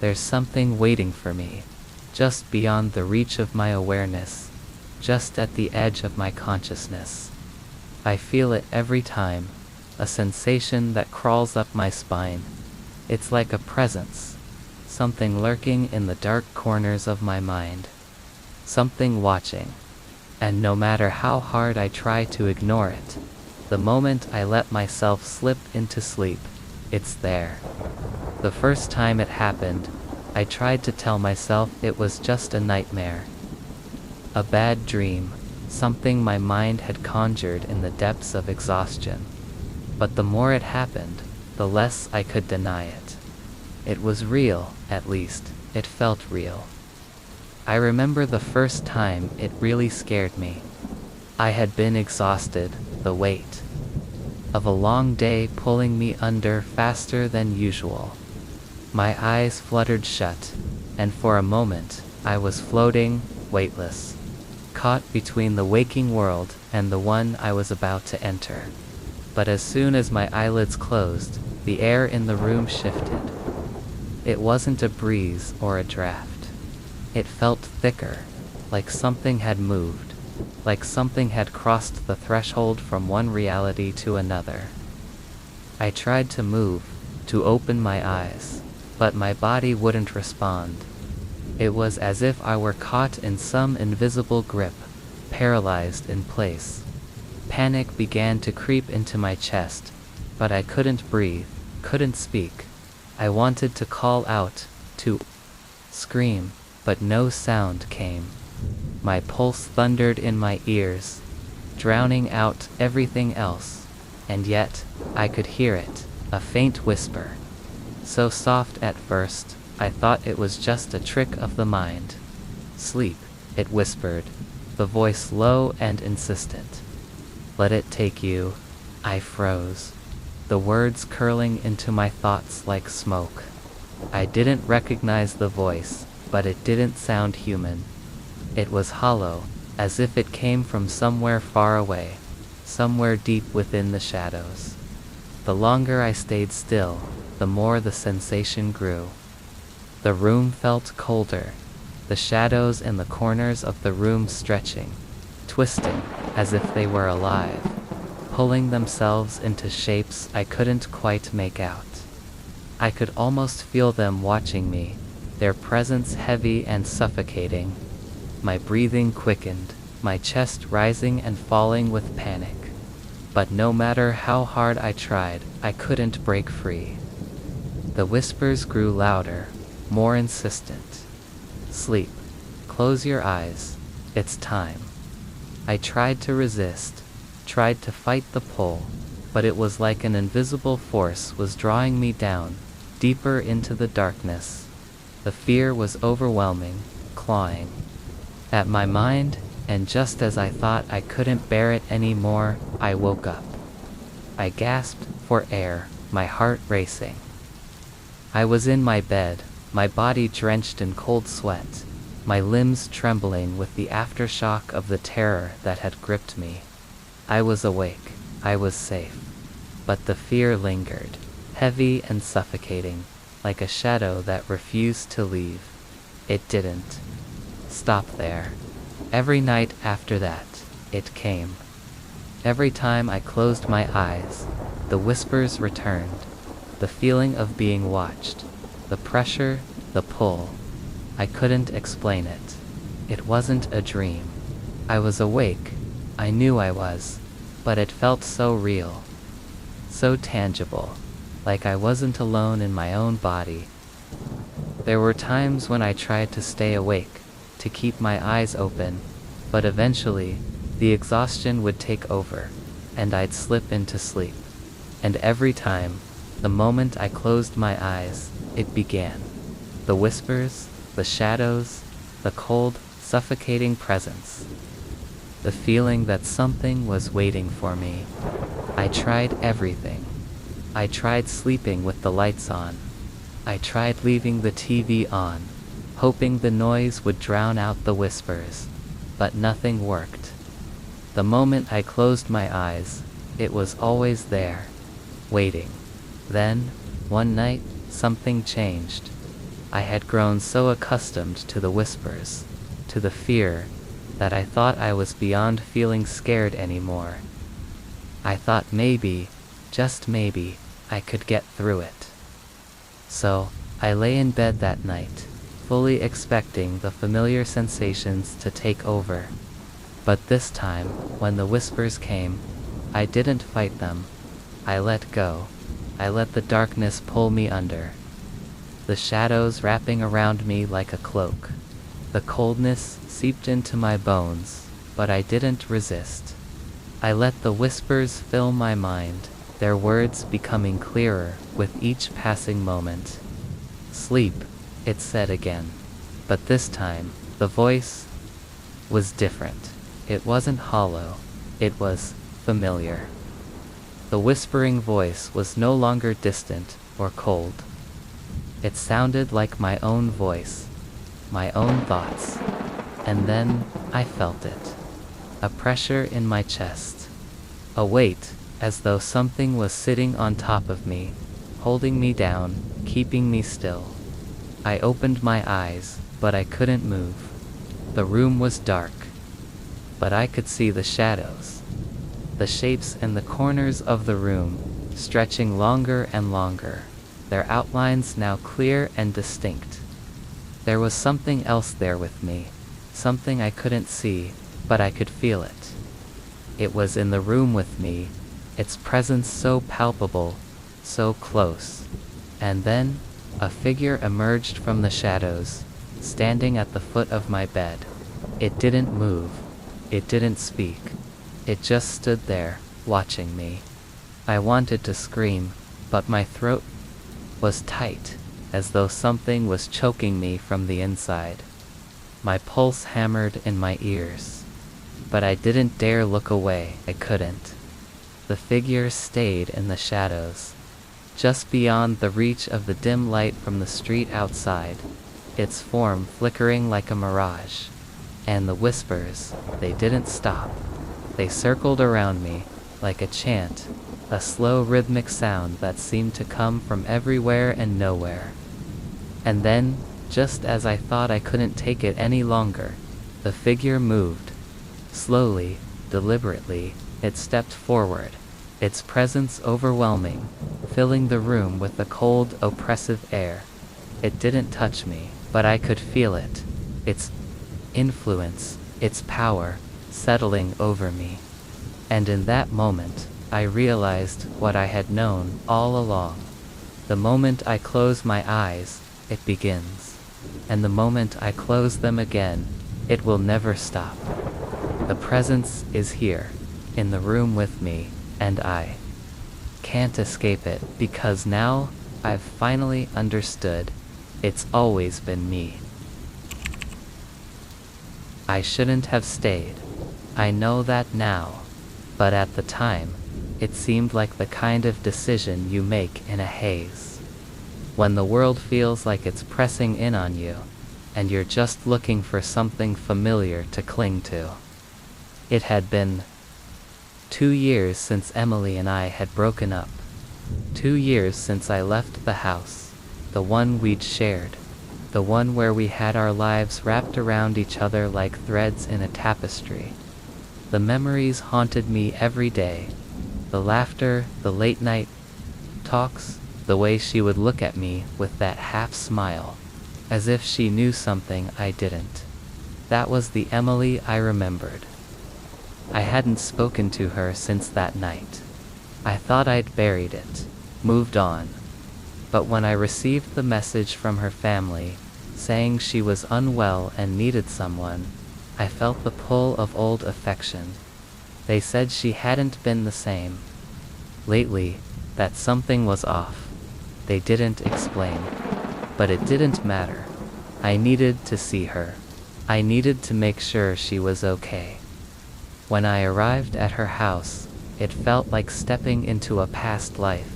There's something waiting for me, just beyond the reach of my awareness, just at the edge of my consciousness. I feel it every time, a sensation that crawls up my spine. It's like a presence, something lurking in the dark corners of my mind, something watching. And no matter how hard I try to ignore it, the moment I let myself slip into sleep, it's there. The first time it happened, I tried to tell myself it was just a nightmare, a bad dream, something my mind had conjured in the depths of exhaustion. But the more it happened, the less I could deny it. It was real, at least, it felt real. I remember the first time it really scared me. I had been exhausted, the weight. of a long day pulling me under faster than usual. My eyes fluttered shut, and for a moment, I was floating, weightless, caught between the waking world and the one I was about to enter. But as soon as my eyelids closed, the air in the room shifted. It wasn't a breeze or a draft. It felt thicker, like something had moved, like something had crossed the threshold from one reality to another. I tried to move, to open my eyes, but my body wouldn't respond. It was as if I were caught in some invisible grip, paralyzed in place. Panic began to creep into my chest, but I couldn't breathe, couldn't speak. I wanted to call out, to scream, but no sound came. My pulse thundered in my ears, drowning out everything else, and yet, I could hear it, a faint whisper. So soft at first, I thought it was just a trick of the mind. "Sleep," it whispered, the voice low and insistent. "Let it take you." I froze, the words curling into my thoughts like smoke. I didn't recognize the voice, but it didn't sound human. It was hollow, as if it came from somewhere far away, somewhere deep within the shadows. The longer I stayed still, the more the sensation grew. The room felt colder, the shadows in the corners of the room stretching, twisting, as if they were alive, pulling themselves into shapes I couldn't quite make out. I could almost feel them watching me, their presence heavy and suffocating. My breathing quickened, my chest rising and falling with panic. But no matter how hard I tried, I couldn't break free. The whispers grew louder, more insistent. "Sleep. Close your eyes. It's time." I tried to resist, tried to fight the pull, but it was like an invisible force was drawing me down, deeper into the darkness. The fear was overwhelming, clawing at my mind, and just as I thought I couldn't bear it anymore, I woke up. I gasped for air, my heart racing. I was in my bed, my body drenched in cold sweat, my limbs trembling with the aftershock of the terror that had gripped me. I was awake, I was safe, but the fear lingered, heavy and suffocating, like a shadow that refused to leave. It didn't stop there. Every night after that, it came. Every time I closed my eyes, the whispers returned, the feeling of being watched, the pressure, the pull. I couldn't explain it. It wasn't a dream. I was awake, I knew I was, but it felt so real, so tangible, like I wasn't alone in my own body. There were times when I tried to stay awake, to keep my eyes open, but eventually, the exhaustion would take over, and I'd slip into sleep. And every time, the moment I closed my eyes, it began. The whispers, the shadows, the cold, suffocating presence. The feeling that something was waiting for me. I tried everything. I tried sleeping with the lights on. I tried leaving the TV on, hoping the noise would drown out the whispers, but nothing worked. The moment I closed my eyes, it was always there, waiting. Then, one night, something changed. I had grown so accustomed to the whispers, to the fear, that I thought I was beyond feeling scared anymore. I thought maybe, just maybe, I could get through it. So, I lay in bed that night, fully expecting the familiar sensations to take over. But this time, when the whispers came, I didn't fight them. I let go. I let the darkness pull me under. The shadows wrapping around me like a cloak. The coldness seeped into my bones, but I didn't resist. I let the whispers fill my mind, their words becoming clearer with each passing moment. "Sleep," it said again. But this time, the voice was different. It wasn't hollow. It was familiar. The whispering voice was no longer distant or cold. It sounded like my own voice, my own thoughts. And then I felt it. A pressure in my chest. A weight, as though something was sitting on top of me, holding me down, keeping me still. I opened my eyes, but I couldn't move. The room was dark, but I could see the shadows. The shapes in the corners of the room, stretching longer and longer, their outlines now clear and distinct. There was something else there with me, something I couldn't see, but I could feel it. It was in the room with me, its presence so palpable, so close. And then, a figure emerged from the shadows, standing at the foot of my bed. It didn't move. It didn't speak. It just stood there, watching me. I wanted to scream, but my throat was tight, as though something was choking me from the inside. My pulse hammered in my ears. But I didn't dare look away. I couldn't. The figure stayed in the shadows, just beyond the reach of the dim light from the street outside, its form flickering like a mirage. And the whispers, they didn't stop. They circled around me, like a chant, a slow rhythmic sound that seemed to come from everywhere and nowhere. And then, just as I thought I couldn't take it any longer, the figure moved. Slowly, deliberately, it stepped forward, its presence overwhelming, filling the room with a cold, oppressive air. It didn't touch me, but I could feel it, its influence, its power, settling over me. And in that moment, I realized what I had known all along. The moment I close my eyes, it begins. And the moment I close them again, it will never stop. The presence is here, in the room with me, and I can't escape it, because now I've finally understood. It's always been me. I shouldn't have stayed. I know that now. But at the time, it seemed like the kind of decision you make in a haze. When the world feels like it's pressing in on you, and you're just looking for something familiar to cling to. It had been 2 years since Emily and I had broken up. 2 years since I left the house, the one we'd shared, the one where we had our lives wrapped around each other like threads in a tapestry. The memories haunted me every day. The laughter, the late night talks, the way she would look at me with that half smile, as if she knew something I didn't. That was the Emily I remembered. I hadn't spoken to her since that night. I thought I'd buried it, moved on. But when I received the message from her family, saying she was unwell and needed someone, I felt the pull of old affection. They said she hadn't been the same lately, that something was off. They didn't explain. But it didn't matter. I needed to see her. I needed to make sure she was okay. When I arrived at her house, it felt like stepping into a past life.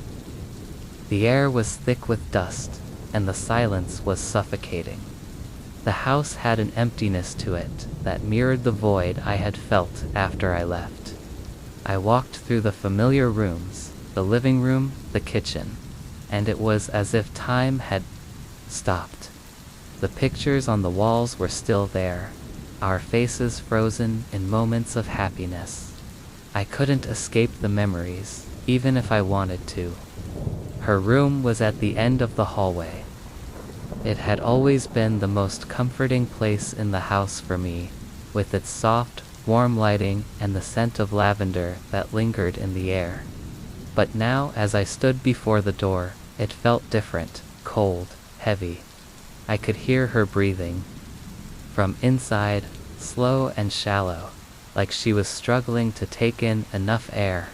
The air was thick with dust, and the silence was suffocating. The house had an emptiness to it that mirrored the void I had felt after I left. I walked through the familiar rooms, the living room, the kitchen, and it was as if time had stopped. The pictures on the walls were still there, our faces frozen in moments of happiness. I couldn't escape the memories, even if I wanted to. Her room was at the end of the hallway. It had always been the most comforting place in the house for me, with its soft, warm lighting and the scent of lavender that lingered in the air. But now, as I stood before the door, it felt different, cold, heavy. I could hear her breathing. From inside, slow and shallow, like she was struggling to take in enough air.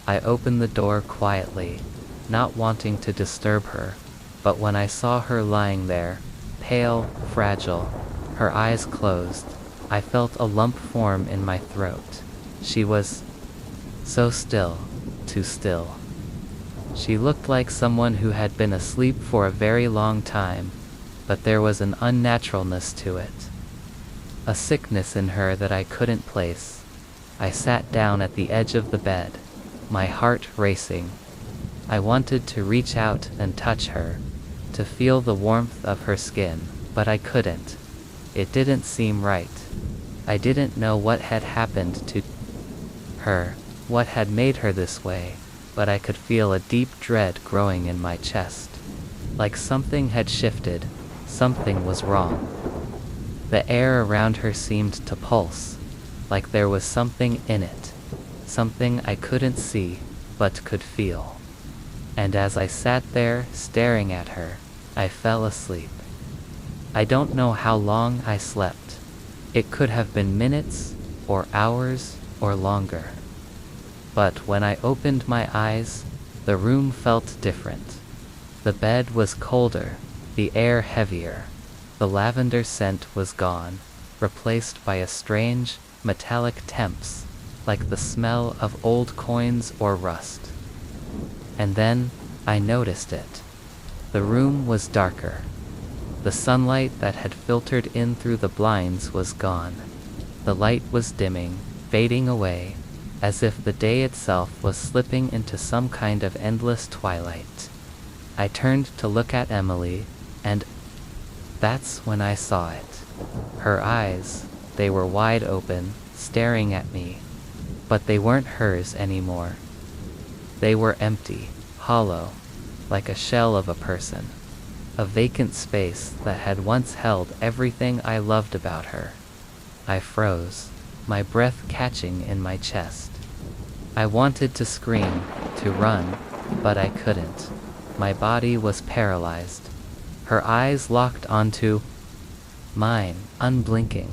I opened the door quietly, not wanting to disturb her, but when I saw her lying there, pale, fragile, her eyes closed, I felt a lump form in my throat. She was so still, felt too still. She looked like someone who had been asleep for a very long time, but there was an unnaturalness to it. A sickness in her that I couldn't place. I sat down at the edge of the bed, my heart racing. I wanted to reach out and touch her, to feel the warmth of her skin, but I couldn't. It didn't seem right. I didn't know what had happened to her, what had made her this way, but I could feel a deep dread growing in my chest. Like something had shifted, something was wrong. The air around her seemed to pulse, like there was something in it, something I couldn't see, but could feel. And as I sat there, staring at her, I fell asleep. I don't know how long I slept. It could have been minutes, or hours, or longer. But when I opened my eyes, the room felt different. The bed was colder, the air heavier. The lavender scent was gone, replaced by a strange, metallic temps, like the smell of old coins or rust. And then, I noticed it. The room was darker. The sunlight that had filtered in through the blinds was gone. The light was dimming, fading away, as if the day itself was slipping into some kind of endless twilight. I turned to look at Emily, and that's when I saw it. Her eyes, they were wide open, staring at me, but they weren't hers anymore. They were empty, hollow, like a shell of a person, a vacant space that had once held everything I loved about her. I froze, my breath catching in my chest. I wanted to scream, to run, but I couldn't. My body was paralyzed. Her eyes locked onto mine, unblinking,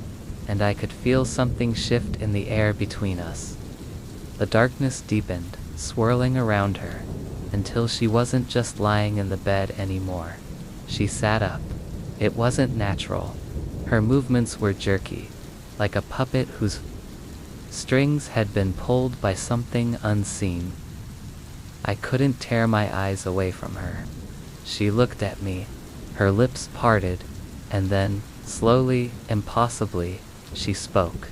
and I could feel something shift in the air between us. The darkness deepened, swirling around her, until she wasn't just lying in the bed anymore. She sat up. It wasn't natural. Her movements were jerky, like a puppet whose strings had been pulled by something unseen. I couldn't tear my eyes away from her. She looked at me, her lips parted, and then, slowly, impossibly, she spoke.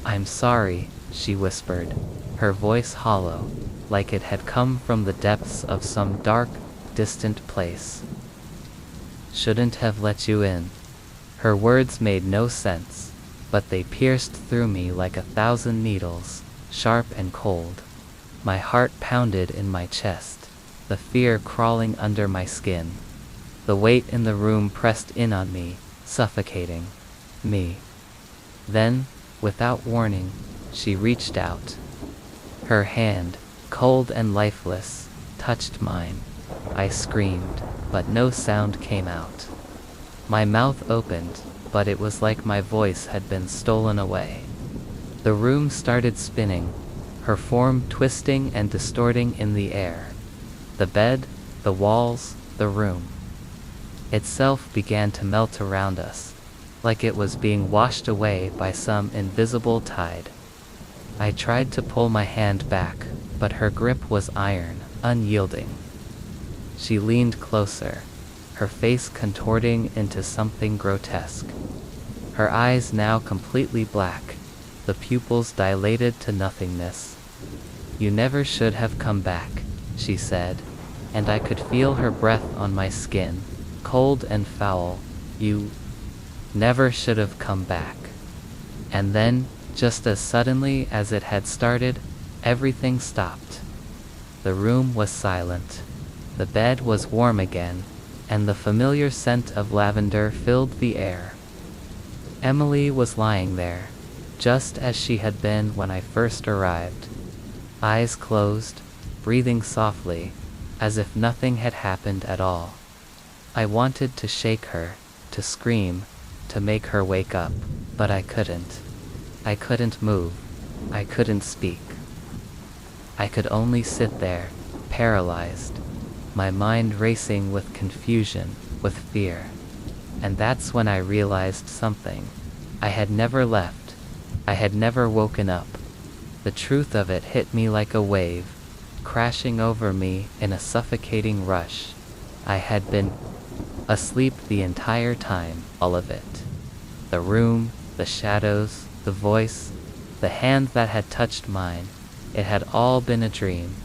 "I'm sorry," she whispered, her voice hollow, like it had come from the depths of some dark, distant place. "Shouldn't have let you in." Her words made no sense, but they pierced through me like 1,000 needles, sharp and cold. My heart pounded in my chest, the fear crawling under my skin. The weight in the room pressed in on me, suffocating me. Then, without warning, she reached out. Her hand, cold and lifeless, touched mine. I screamed, but no sound came out. My mouth opened, but it was like my voice had been stolen away. The room started spinning, her form twisting and distorting in the air. The bed, the walls, the room itself began to melt around us, like it was being washed away by some invisible tide. I tried to pull my hand back, but her grip was iron, unyielding. She leaned closer, her face contorting into something grotesque. Her eyes now completely black, the pupils dilated to nothingness. "You never should have come back," she said, and I could feel her breath on my skin, cold and foul. "You never should have come back." And then, just as suddenly as it had started, everything stopped. The room was silent. The bed was warm again, and the familiar scent of lavender filled the air. Emily was lying there, just as she had been when I first arrived. Eyes closed, breathing softly, as if nothing had happened at all. I wanted to shake her, to scream, to make her wake up, but I couldn't. I couldn't move. I couldn't speak. I could only sit there, paralyzed, my mind racing with confusion, with fear. And that's when I realized something. I had never left. I had never woken up. The truth of it hit me like a wave, crashing over me in a suffocating rush. I had been asleep the entire time, all of it. The room, the shadows, the voice, the hand that had touched mine. It had all been a dream.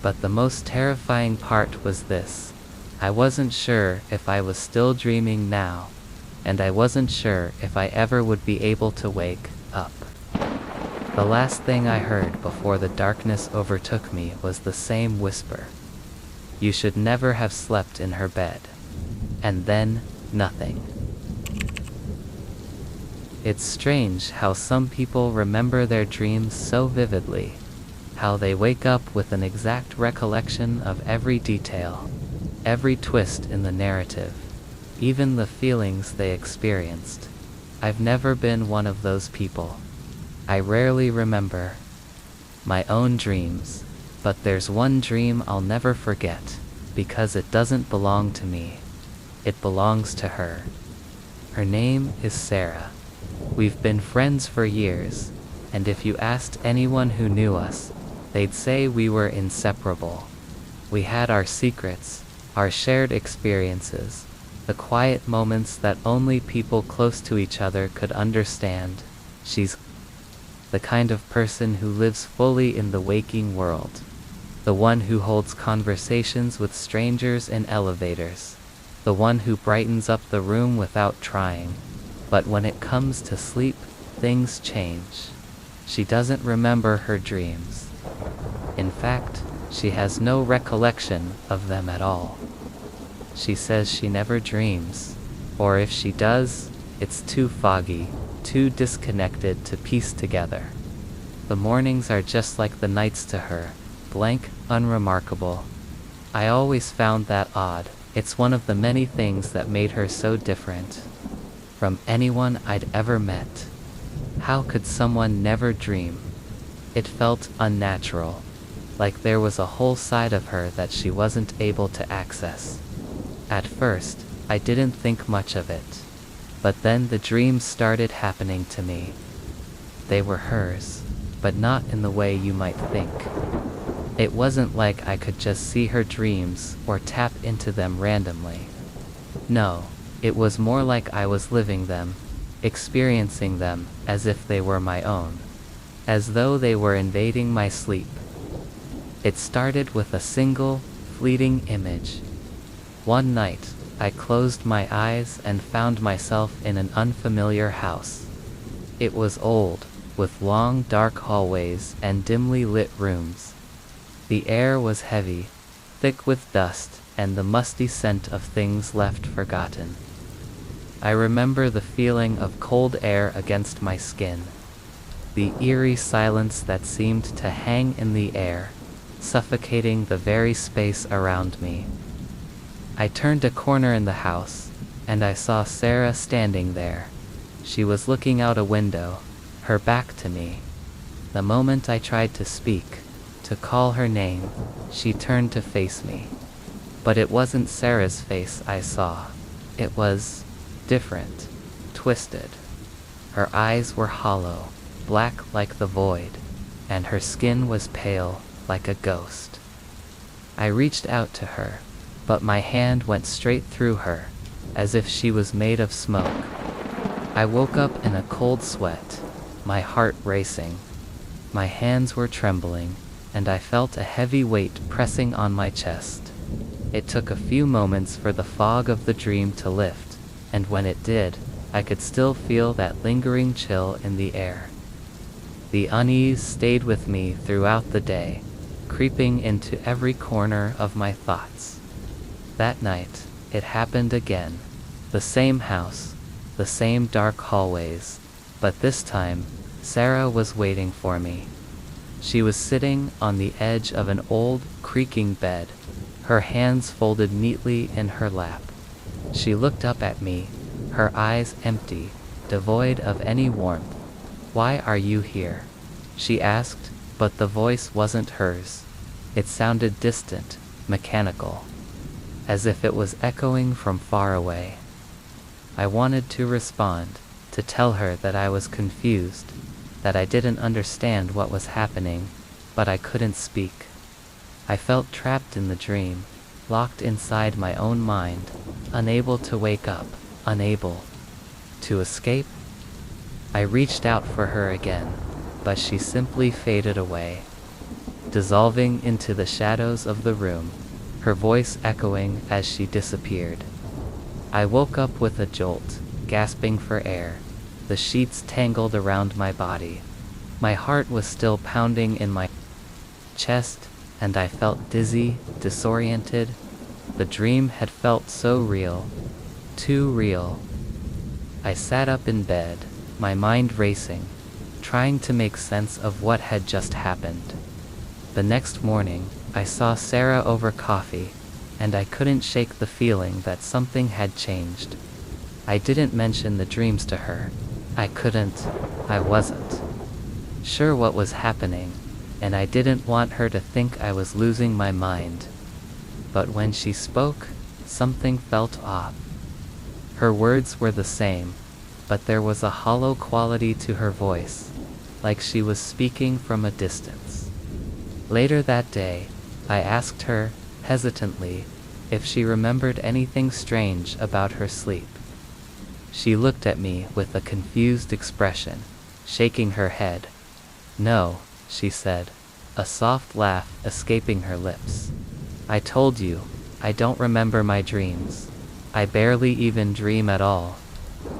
But the most terrifying part was this. I wasn't sure if I was still dreaming now, and I wasn't sure if I ever would be able to wake up. The last thing I heard before the darkness overtook me was the same whisper. You should never have slept in her bed. And then, nothing. It's strange how some people remember their dreams so vividly, how they wake up with an exact recollection of every detail, every twist in the narrative, even the feelings they experienced. I've never been one of those people. I rarely remember my own dreams, but there's one dream I'll never forget, because it doesn't belong to me. It belongs to her. Her name is Sarah. We've been friends for years, and if you asked anyone who knew us, they'd say we were inseparable. We had our secrets, our shared experiences, the quiet moments that only people close to each other could understand. She's the kind of person who lives fully in the waking world, the one who holds conversations with strangers in elevators, the one who brightens up the room without trying. But when it comes to sleep, things change. She doesn't remember her dreams. In fact, she has no recollection of them at all. She says she never dreams, or if she does, it's too foggy, too disconnected to piece together. The mornings are just like the nights to her, blank, unremarkable. I always found that odd. It's one of the many things that made her so different from anyone I'd ever met. How could someone never dream? It felt unnatural, like there was a whole side of her that she wasn't able to access. At first, I didn't think much of it. But then the dreams started happening to me. They were hers, but not in the way you might think. It wasn't like I could just see her dreams or tap into them randomly. No, it was more like I was living them, experiencing them as if they were my own, as though they were invading my sleep. It started with a single, fleeting image. One night, I closed my eyes and found myself in an unfamiliar house. It was old, with long dark hallways and dimly lit rooms. The air was heavy, thick with dust and the musty scent of things left forgotten. I remember the feeling of cold air against my skin, the eerie silence that seemed to hang in the air, suffocating the very space around me. I turned a corner in the house, and I saw Sarah standing there. She was looking out a window, her back to me. The moment I tried to speak, to call her name, she turned to face me. But it wasn't Sarah's face I saw. It was different, twisted. Her eyes were hollow, black like the void, and her skin was pale like a ghost. I reached out to her, but my hand went straight through her, as if she was made of smoke. I woke up in a cold sweat, my heart racing. My hands were trembling, and I felt a heavy weight pressing on my chest. It took a few moments for the fog of the dream to lift, and when it did, I could still feel that lingering chill in the air. The unease stayed with me throughout the day, creeping into every corner of my thoughts. That night, it happened again. The same house, the same dark hallways, but this time, Sarah was waiting for me. She was sitting on the edge of an old, creaking bed, her hands folded neatly in her lap. She looked up at me, her eyes empty, devoid of any warmth. "Why are you here?" she asked, but the voice wasn't hers. It sounded distant, mechanical, as if it was echoing from far away. I wanted to respond, to tell her that I was confused, that I didn't understand what was happening, but I couldn't speak. I felt trapped in the dream, locked inside my own mind, unable to wake up, unable to escape. I reached out for her again, but she simply faded away, dissolving into the shadows of the room, her voice echoing as she disappeared. I woke up with a jolt, gasping for air, the sheets tangled around my body. My heart was still pounding in my chest, and I felt dizzy, disoriented. The dream had felt so real, too real. I sat up in bed, my mind racing, trying to make sense of what had just happened. The next morning, I saw Sarah over coffee, and I couldn't shake the feeling that something had changed. I didn't mention the dreams to her. I wasn't sure what was happening, and I didn't want her to think I was losing my mind. But when she spoke, something felt off. Her words were the same, but there was a hollow quality to her voice, like she was speaking from a distance. Later that day, I asked her, hesitantly, if she remembered anything strange about her sleep. She looked at me with a confused expression, shaking her head. "No," she said, a soft laugh escaping her lips. "I told you, I don't remember my dreams. I barely even dream at all.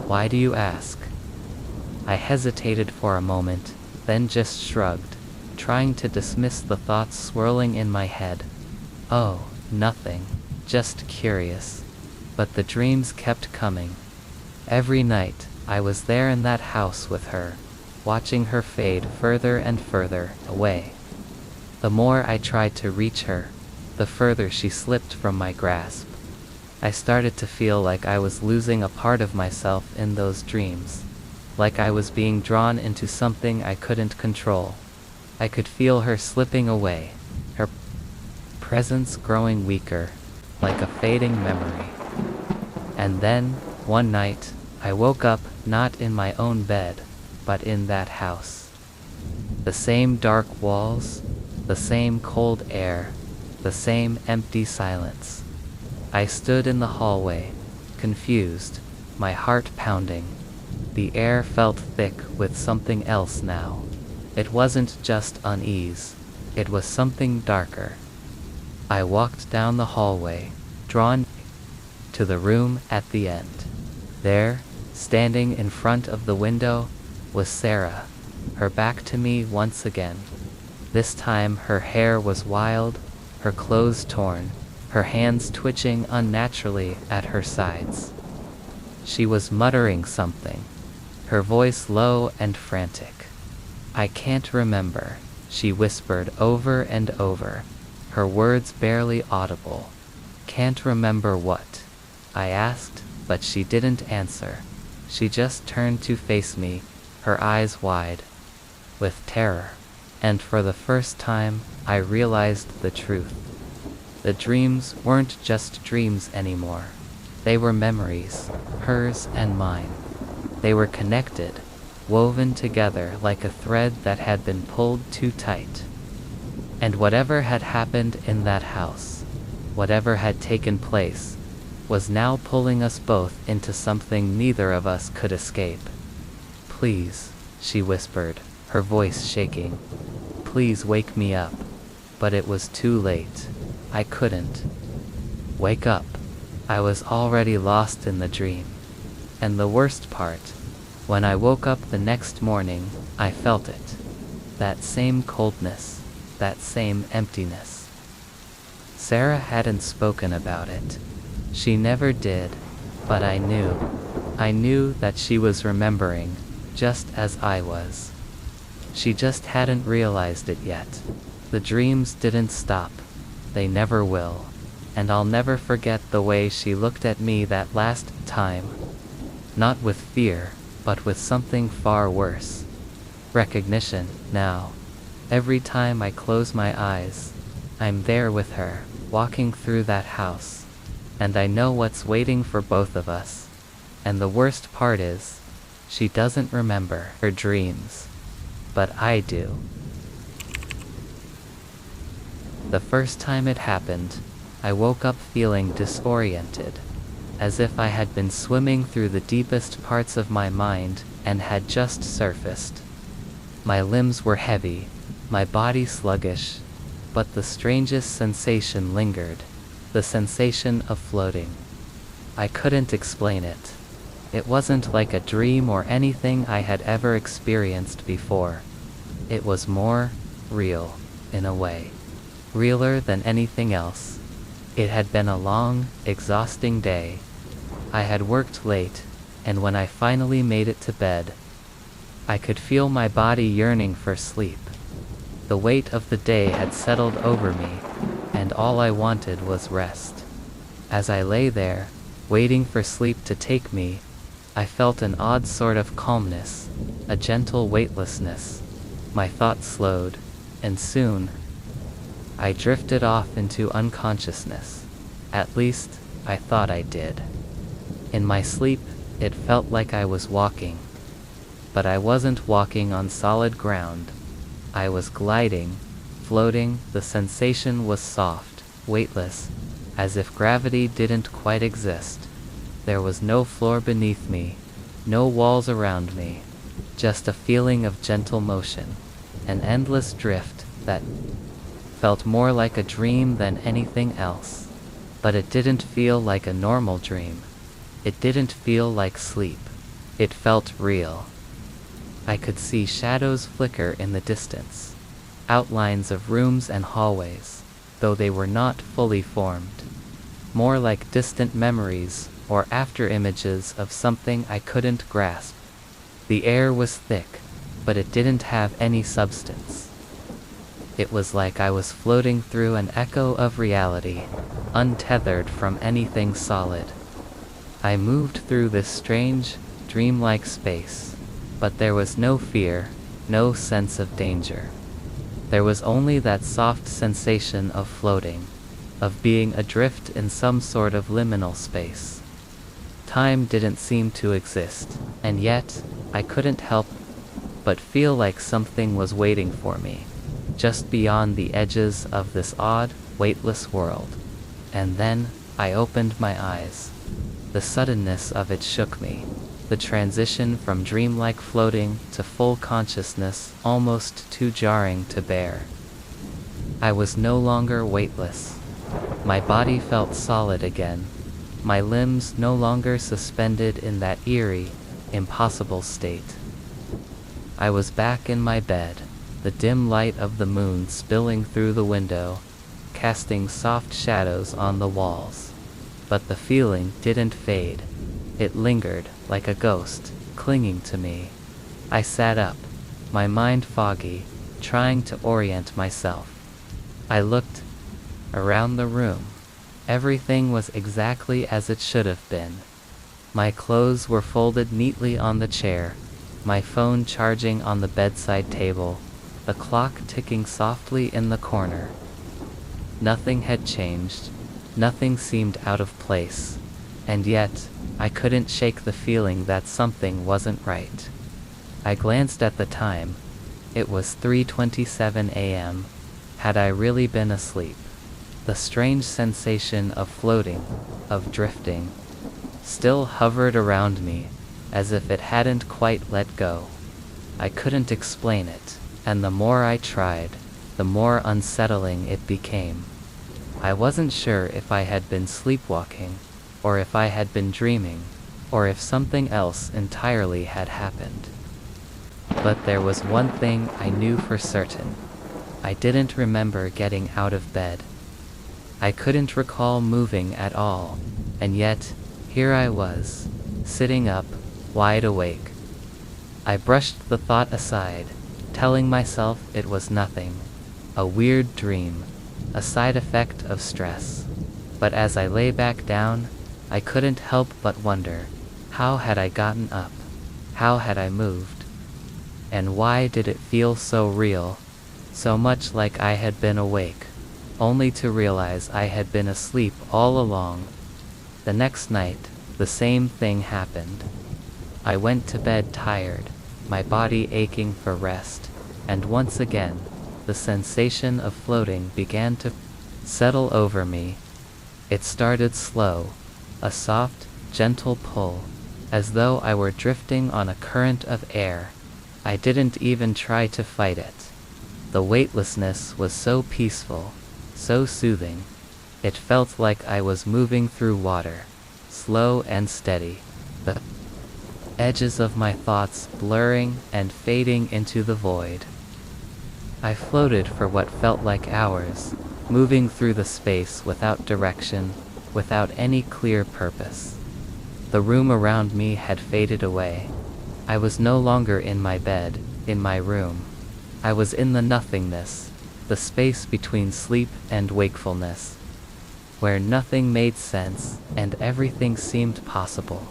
Why do you ask?" I hesitated for a moment, then just shrugged, trying to dismiss the thoughts swirling in my head. "Oh, nothing, just curious." But the dreams kept coming. Every night, I was there in that house with her, watching her fade further and further away. The more I tried to reach her, the further she slipped from my grasp. I started to feel like I was losing a part of myself in those dreams, like I was being drawn into something I couldn't control. I could feel her slipping away, her presence growing weaker, like a fading memory. And then, one night, I woke up not in my own bed, but in that house. The same dark walls, the same cold air, the same empty silence. I stood in the hallway, confused, my heart pounding. The air felt thick with something else now. It wasn't just unease, it was something darker. I walked down the hallway, drawn to the room at the end. There, standing in front of the window, was Sarah, her back to me once again. This time her hair was wild, her clothes torn, her hands twitching unnaturally at her sides. She was muttering something, her voice low and frantic. "I can't remember," she whispered over and over, her words barely audible. "Can't remember what?" I asked, but she didn't answer. She just turned to face me, her eyes wide with terror. And for the first time, I realized the truth. The dreams weren't just dreams anymore. They were memories, hers and mine. They were connected, woven together like a thread that had been pulled too tight. And whatever had happened in that house, whatever had taken place, was now pulling us both into something neither of us could escape. "Please," she whispered, her voice shaking. "Please wake me up." But it was too late. I couldn't wake up. I was already lost in the dream. And the worst part, when I woke up the next morning, I felt it. That same coldness, that same emptiness. Sarah hadn't spoken about it. She never did, but I knew. I knew that she was remembering, just as I was. She just hadn't realized it yet. The dreams didn't stop. They never will. And I'll never forget the way she looked at me that last time. Not with fear, but with something far worse. Recognition, now. Every time I close my eyes, I'm there with her, walking through that house. And I know what's waiting for both of us. And the worst part is, she doesn't remember her dreams. But I do. The first time it happened, I woke up feeling disoriented, as if I had been swimming through the deepest parts of my mind and had just surfaced. My limbs were heavy, my body sluggish, but the strangest sensation lingered, the sensation of floating. I couldn't explain it. It wasn't like a dream or anything I had ever experienced before. It was more real, in a way. Realer than anything else. It had been a long, exhausting day. I had worked late, and when I finally made it to bed, I could feel my body yearning for sleep. The weight of the day had settled over me, and all I wanted was rest. As I lay there, waiting for sleep to take me, I felt an odd sort of calmness, a gentle weightlessness. My thoughts slowed, and soon, I drifted off into unconsciousness. At least, I thought I did. In my sleep, it felt like I was walking. But I wasn't walking on solid ground. I was gliding, floating. The sensation was soft, weightless, as if gravity didn't quite exist. There was no floor beneath me, no walls around me, just a feeling of gentle motion, an endless drift that felt more like a dream than anything else. But it didn't feel like a normal dream. It didn't feel like sleep. It felt real. I could see shadows flicker in the distance, outlines of rooms and hallways, though they were not fully formed. More like distant memories or after-images of something I couldn't grasp. The air was thick, but it didn't have any substance. It was like I was floating through an echo of reality, untethered from anything solid. I moved through this strange, dreamlike space, but there was no fear, no sense of danger. There was only that soft sensation of floating, of being adrift in some sort of liminal space. Time didn't seem to exist, and yet, I couldn't help but feel like something was waiting for me, just beyond the edges of this odd, weightless world. And then, I opened my eyes. The suddenness of it shook me. The transition from dreamlike floating to full consciousness almost too jarring to bear. I was no longer weightless. My body felt solid again. My limbs no longer suspended in that eerie, impossible state. I was back in my bed, the dim light of the moon spilling through the window, casting soft shadows on the walls. But the feeling didn't fade. It lingered, like a ghost, clinging to me. I sat up, my mind foggy, trying to orient myself. I looked around the room. Everything was exactly as it should have been. My clothes were folded neatly on the chair, my phone charging on the bedside table, the clock ticking softly in the corner. Nothing had changed. Nothing seemed out of place. And yet, I couldn't shake the feeling that something wasn't right. I glanced at the time. It was 3:27 a.m. Had I really been asleep? The strange sensation of floating, of drifting, still hovered around me, as if it hadn't quite let go. I couldn't explain it, and the more I tried, the more unsettling it became. I wasn't sure if I had been sleepwalking, or if I had been dreaming, or if something else entirely had happened. But there was one thing I knew for certain. I didn't remember getting out of bed. I couldn't recall moving at all, and yet, here I was, sitting up, wide awake. I brushed the thought aside, telling myself it was nothing, a weird dream, a side effect of stress. But as I lay back down, I couldn't help but wonder, how had I gotten up? How had I moved? And why did it feel so real, so much like I had been awake, only to realize I had been asleep all along? The next night, the same thing happened. I went to bed tired, my body aching for rest, and once again, the sensation of floating began to settle over me. It started slow, a soft, gentle pull, as though I were drifting on a current of air. I didn't even try to fight it. The weightlessness was so peaceful, so soothing. It felt like I was moving through water, slow and steady, the edges of my thoughts blurring and fading into the void. I floated for what felt like hours, moving through the space without direction, without any clear purpose. The room around me had faded away. I was no longer in my bed, in my room. I was in the nothingness, the space between sleep and wakefulness, where nothing made sense and everything seemed possible.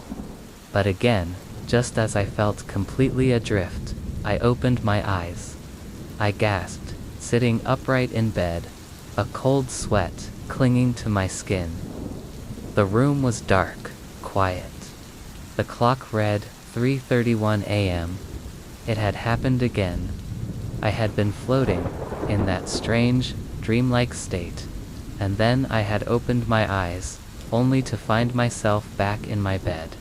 But again, just as I felt completely adrift, I opened my eyes. I gasped, sitting upright in bed, a cold sweat clinging to my skin. The room was dark, quiet. The clock read 3:31 a.m. It had happened again. I had been floating in that strange, dreamlike state, and then I had opened my eyes, only to find myself back in my bed.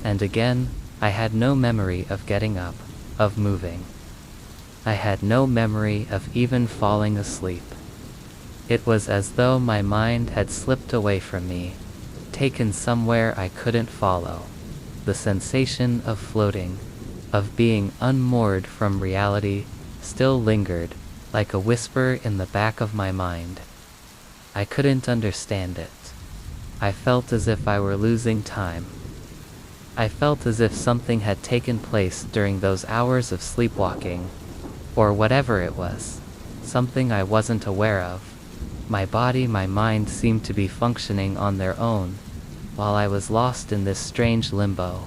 And again, I had no memory of getting up, of moving. I had no memory of even falling asleep. It was as though my mind had slipped away from me, taken somewhere I couldn't follow. The sensation of floating, of being unmoored from reality, still lingered, like a whisper in the back of my mind. I couldn't understand it. I felt as if I were losing time. I felt as if something had taken place during those hours of sleepwalking, or whatever it was, something I wasn't aware of. My body, my mind seemed to be functioning on their own, while I was lost in this strange limbo.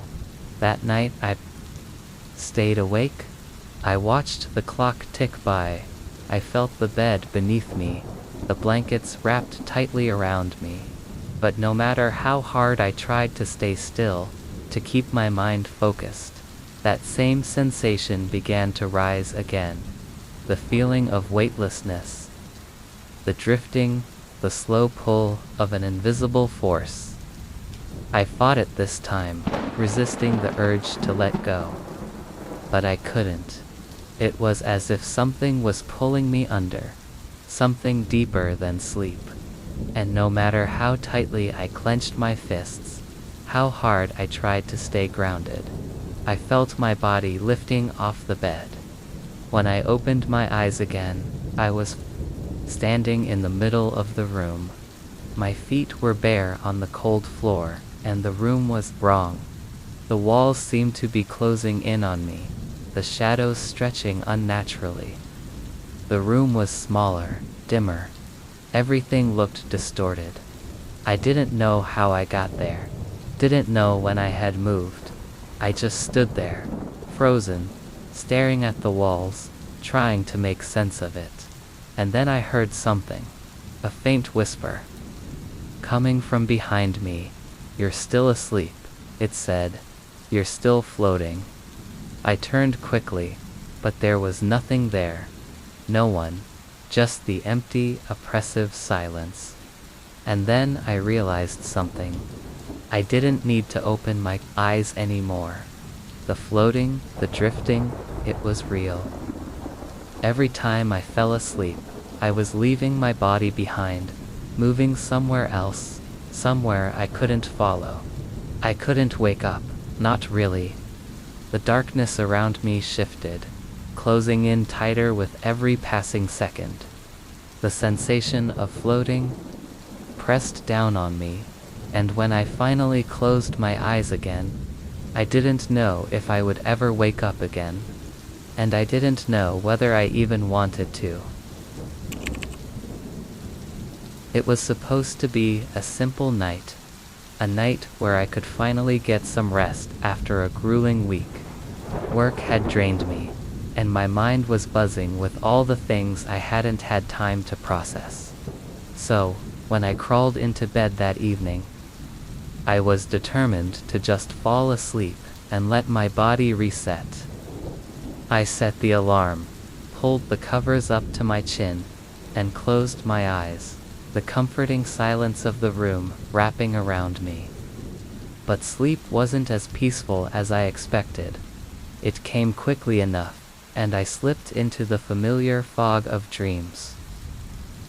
That night I stayed awake. I watched the clock tick by. I felt the bed beneath me, the blankets wrapped tightly around me. But no matter how hard I tried to stay still, to keep my mind focused, that same sensation began to rise again. The feeling of weightlessness, the drifting, the slow pull of an invisible force. I fought it this time, resisting the urge to let go. But I couldn't. It was as if something was pulling me under, something deeper than sleep. And no matter how tightly I clenched my fists, how hard I tried to stay grounded, I felt my body lifting off the bed. When I opened my eyes again, I was standing in the middle of the room. My feet were bare on the cold floor, and the room was wrong. The walls seemed to be closing in on me, the shadows stretching unnaturally. The room was smaller, dimmer. Everything looked distorted. I didn't know how I got there, didn't know when I had moved. I just stood there, frozen, staring at the walls, trying to make sense of it. And then I heard something, a faint whisper, coming from behind me. "You're still asleep," it said. "You're still floating." I turned quickly, but there was nothing there. No one, just the empty, oppressive silence. And then I realized something. I didn't need to open my eyes anymore. The floating, the drifting, it was real. Every time I fell asleep, I was leaving my body behind, moving somewhere else, somewhere I couldn't follow. I couldn't wake up, not really. The darkness around me shifted, closing in tighter with every passing second. The sensation of floating pressed down on me, and when I finally closed my eyes again, I didn't know if I would ever wake up again, and I didn't know whether I even wanted to. It was supposed to be a simple night, a night where I could finally get some rest after a grueling week. Work had drained me, and my mind was buzzing with all the things I hadn't had time to process. So, when I crawled into bed that evening, I was determined to just fall asleep and let my body reset. I set the alarm, pulled the covers up to my chin and closed my eyes, the comforting silence of the room wrapping around me. But sleep wasn't as peaceful as I expected. It came quickly enough, and I slipped into the familiar fog of dreams.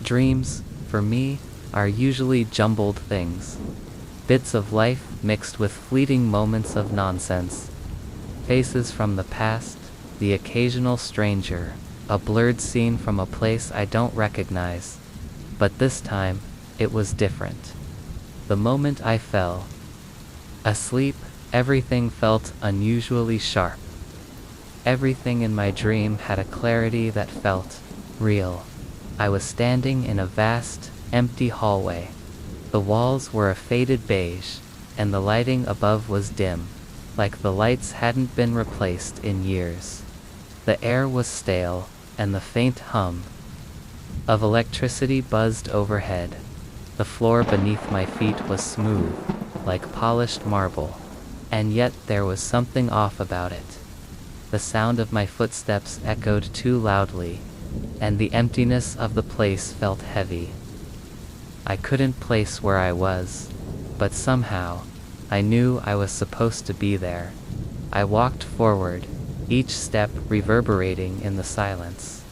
Dreams, for me, are usually jumbled things. Bits of life mixed with fleeting moments of nonsense. Faces from the past, the occasional stranger, a blurred scene from a place I don't recognize. But this time, it was different. The moment I fell asleep, everything felt unusually sharp. Everything in my dream had a clarity that felt real. I was standing in a vast, empty hallway. The walls were a faded beige, and the lighting above was dim, like the lights hadn't been replaced in years. The air was stale, and the faint hum of electricity buzzed overhead. The floor beneath my feet was smooth, like polished marble, and yet there was something off about it. The sound of my footsteps echoed too loudly, and the emptiness of the place felt heavy. I couldn't place where I was, but somehow, I knew I was supposed to be there. I walked forward, each step reverberating in the silence.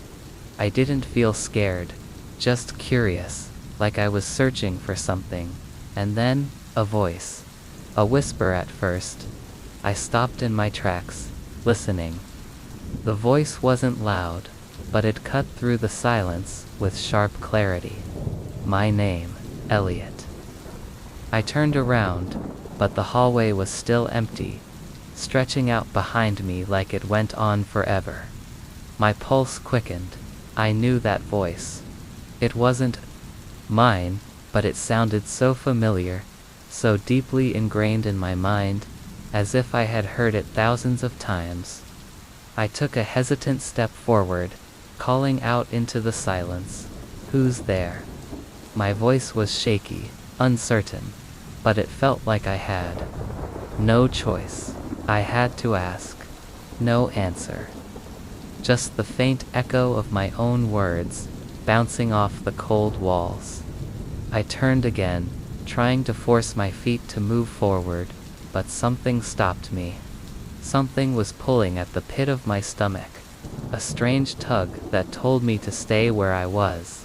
I didn't feel scared, just curious, like I was searching for something, and then, a voice. A whisper at first. I stopped in my tracks, listening. The voice wasn't loud, but it cut through the silence with sharp clarity. My name, Elliot. I turned around, but the hallway was still empty, stretching out behind me like it went on forever. My pulse quickened. I knew that voice. It wasn't mine, but it sounded so familiar, so deeply ingrained in my mind, as if I had heard it thousands of times. I took a hesitant step forward, calling out into the silence, "Who's there?" My voice was shaky, uncertain, but it felt like I had no choice. I had to ask. No answer. Just the faint echo of my own words, bouncing off the cold walls. I turned again, trying to force my feet to move forward, but something stopped me. Something was pulling at the pit of my stomach, a strange tug that told me to stay where I was.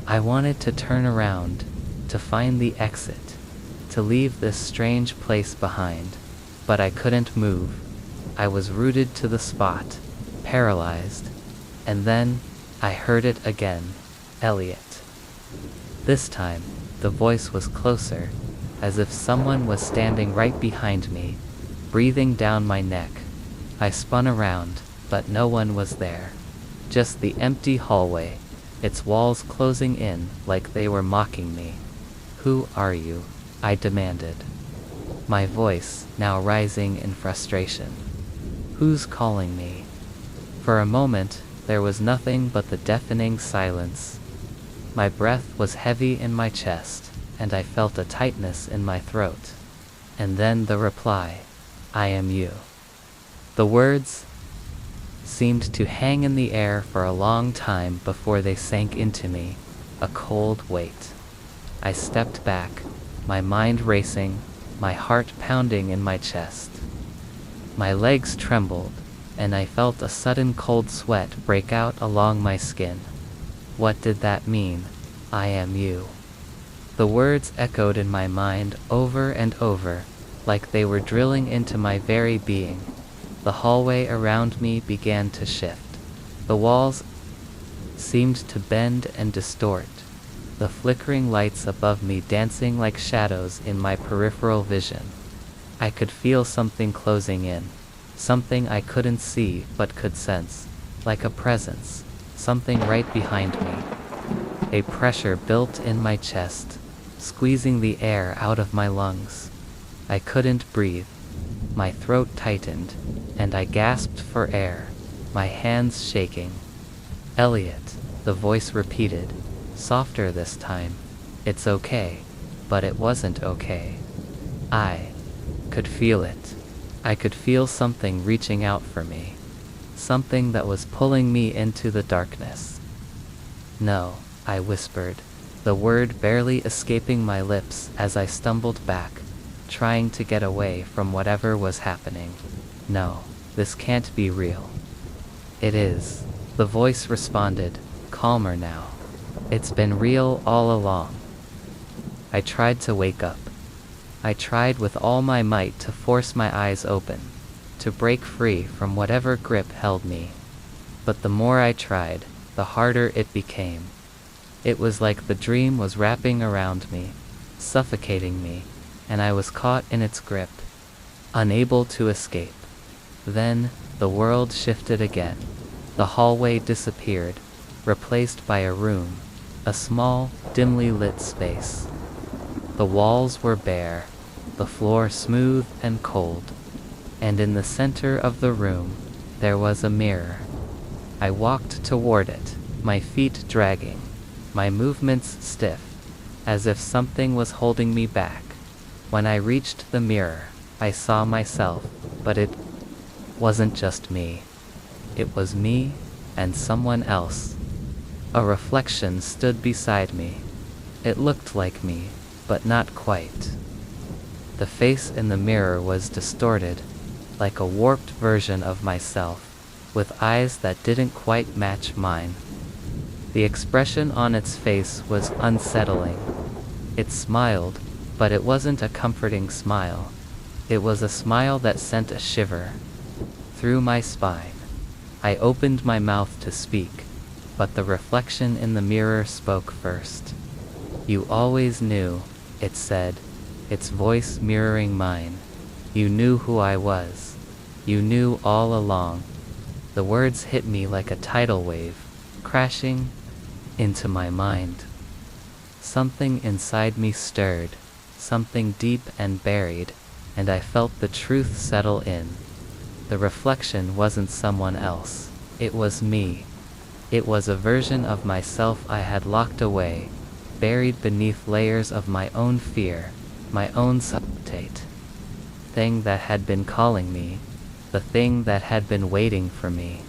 I wanted to turn around, to find the exit, to leave this strange place behind, but I couldn't move. I was rooted to the spot, paralyzed, and then I heard it again. Elliot. This time, the voice was closer, as if someone was standing right behind me, breathing down my neck. I spun around, but no one was there. Just the empty hallway, its walls closing in like they were mocking me. "Who are you?" I demanded, my voice now rising in frustration. "Who's calling me?" For a moment, there was nothing but the deafening silence. My breath was heavy in my chest, and I felt a tightness in my throat. And then the reply, "I am you." The words seemed to hang in the air for a long time before they sank into me, a cold weight. I stepped back, my mind racing, my heart pounding in my chest. My legs trembled, and I felt a sudden cold sweat break out along my skin. What did that mean? I am you. The words echoed in my mind over and over, like they were drilling into my very being. The hallway around me began to shift. The walls seemed to bend and distort, the flickering lights above me dancing like shadows in my peripheral vision. I could feel something closing in, something I couldn't see but could sense, like a presence, something right behind me. A pressure built in my chest, squeezing the air out of my lungs. I couldn't breathe. My throat tightened, and I gasped for air, my hands shaking. "Elliot," the voice repeated, softer this time. "It's okay." But it wasn't okay. I could feel it. I could feel something reaching out for me. something that was pulling me into the darkness. No, I whispered, the word barely escaping my lips as I stumbled back, trying to get away from whatever was happening. No, this can't be real. It is, the voice responded, calmer now. It's been real all along. I tried to wake up. I tried with all my might to force my eyes open, to break free from whatever grip held me. But the more I tried, the harder it became. It was like the dream was wrapping around me, suffocating me, and I was caught in its grip, unable to escape. Then, the world shifted again. The hallway disappeared, replaced by a room, a small, dimly lit space. The walls were bare, the floor smooth and cold, and in the center of the room, there was a mirror. I walked toward it, my feet dragging, my movements stiff, as if something was holding me back. When I reached the mirror, I saw myself, but it wasn't just me. It was me and someone else. A reflection stood beside me. It looked like me, but not quite. The face in the mirror was distorted, like a warped version of myself, with eyes that didn't quite match mine. The expression on its face was unsettling. It smiled, but it wasn't a comforting smile. It was a smile that sent a shiver through my spine. I opened my mouth to speak, but the reflection in the mirror spoke first. "You always knew," it said, its voice mirroring mine. "You knew who I was. You knew all along." The words hit me like a tidal wave, crashing into my mind. Something inside me stirred, something deep and buried, and I felt the truth settle in. The reflection wasn't someone else. It was me. It was a version of myself I had locked away, buried beneath layers of my own fear, my own subtate. Thing that had been calling me, the thing that had been waiting for me.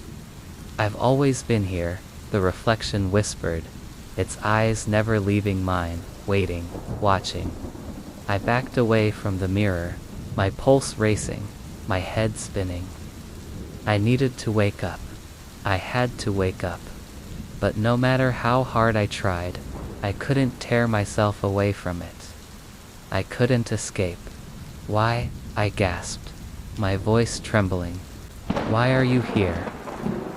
"I've always been here," the reflection whispered, its eyes never leaving mine, waiting, watching. I backed away from the mirror, my pulse racing, my head spinning. I needed to wake up. I had to wake up. But no matter how hard I tried, I couldn't tear myself away from it. I couldn't escape. "Why?" I gasped, my voice trembling. "Why are you here?"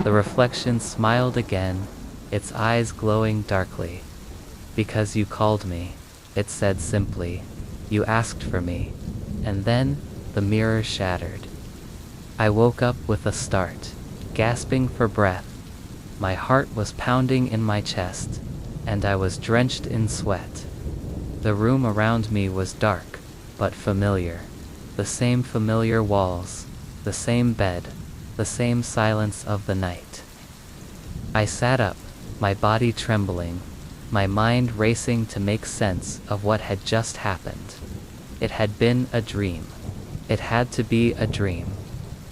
The reflection smiled again, its eyes glowing darkly. "Because you called me," it said simply. "You asked for me." And then, the mirror shattered. I woke up with a start, gasping for breath. My heart was pounding in my chest, and I was drenched in sweat. The room around me was dark, but familiar. The same familiar walls, the same bed, the same silence of the night. I sat up, my body trembling, my mind racing to make sense of what had just happened. It had been a dream. It had to be a dream.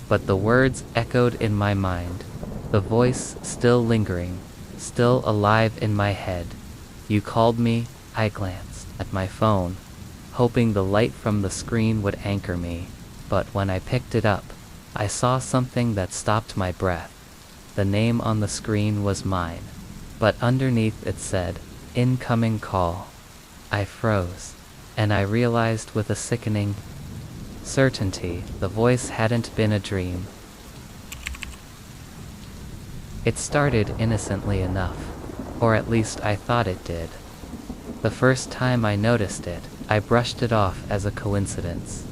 But the words echoed in my mind, the voice still lingering, still alive in my head. "You called me." I glanced at my phone, hoping the light from the screen would anchor me, but when I picked it up, I saw something that stopped my breath. The name on the screen was mine, but underneath it said, "Incoming call." I froze, and I realized with a sickening certainty the voice hadn't been a dream. It started innocently enough, or at least I thought it did. The first time I noticed it, I brushed it off as a coincidence.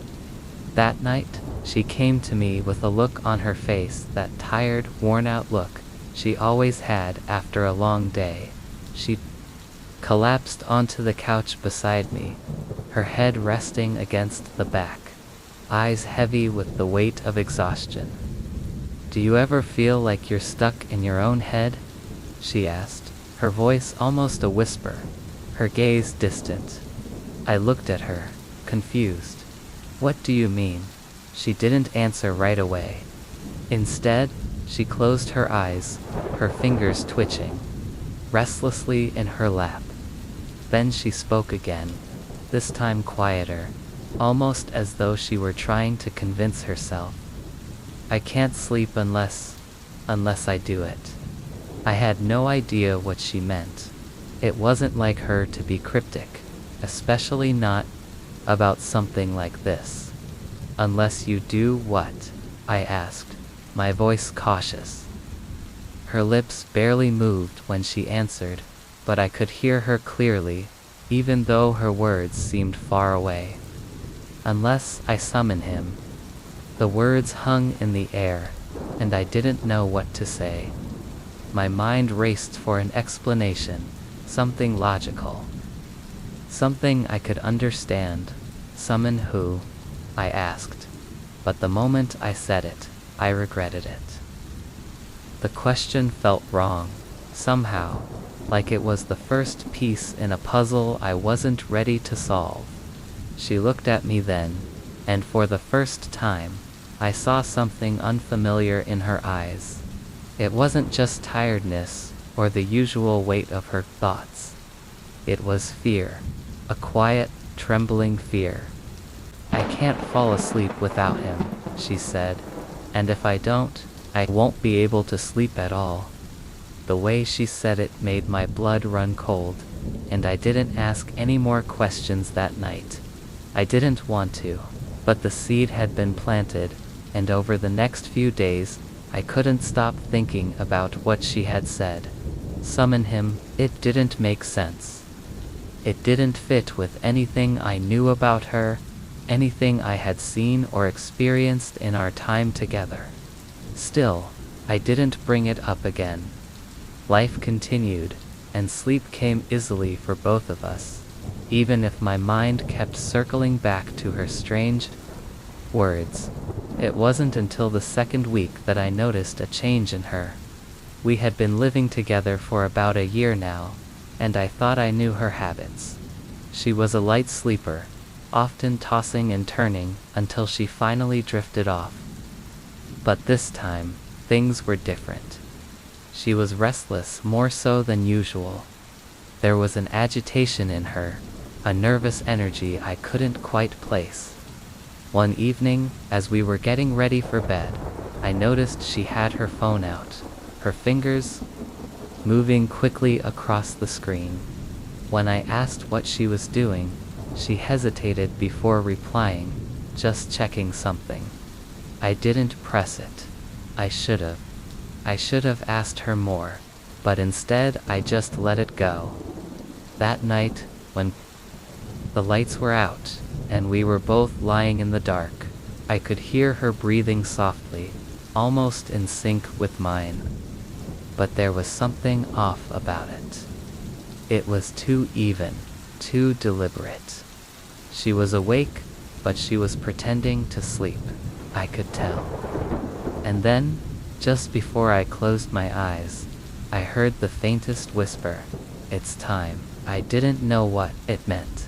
That night, she came to me with a look on her face, that tired, worn-out look she always had after a long day. She collapsed onto the couch beside me, her head resting against the back, eyes heavy with the weight of exhaustion. "Do you ever feel like you're stuck in your own head?" she asked, her voice almost a whisper, her gaze distant. I looked at her, confused. "What do you mean?" She didn't answer right away. Instead, She closed her eyes, her fingers twitching restlessly in her lap. Then she spoke again, this time quieter, almost as though she were trying to convince herself. I can't sleep unless I do it. I had no idea what she meant. It wasn't like her to be cryptic, especially not about something like this. Unless you do what? I asked, my voice cautious. Her lips barely moved when she answered, but I could hear her clearly, even though her words seemed far away. Unless I summon him. The words hung in the air, and I didn't know what to say. My mind raced for an explanation, something logical. Something I could understand. Summon who? I asked. But the moment I said it, I regretted it. The question felt wrong, somehow, like it was the first piece in a puzzle I wasn't ready to solve. She looked at me then, and for the first time, I saw something unfamiliar in her eyes. It wasn't just tiredness or the usual weight of her thoughts. It was fear, a quiet, trembling fear. I can't fall asleep without him, she said, and if I don't, I won't be able to sleep at all. The way she said it made my blood run cold, and I didn't ask any more questions that night. I didn't want to, but the seed had been planted, and over the next few days, I couldn't stop thinking about what she had said. Summon him, it didn't make sense. It didn't fit with anything I knew about her, anything I had seen or experienced in our time together. Still, I didn't bring it up again. Life continued, and sleep came easily for both of us, even if my mind kept circling back to her strange words. It wasn't until the second week that I noticed a change in her. We had been living together for about a year now, and I thought I knew her habits. She was a light sleeper, often tossing and turning until she finally drifted off. But this time, things were different. She was restless more so than usual. There was an agitation in her, a nervous energy I couldn't quite place. One evening, as we were getting ready for bed, I noticed she had her phone out, her fingers moving quickly across the screen. When I asked what she was doing, she hesitated before replying, just checking something. I didn't press it. I should have. I should have asked her more, but instead I just let it go. That night, when the lights were out, and we were both lying in the dark, I could hear her breathing softly, almost in sync with mine. But there was something off about it. It was too even, too deliberate. She was awake, but she was pretending to sleep. I could tell. And then, just before I closed my eyes, I heard the faintest whisper, "It's time." I didn't know what it meant,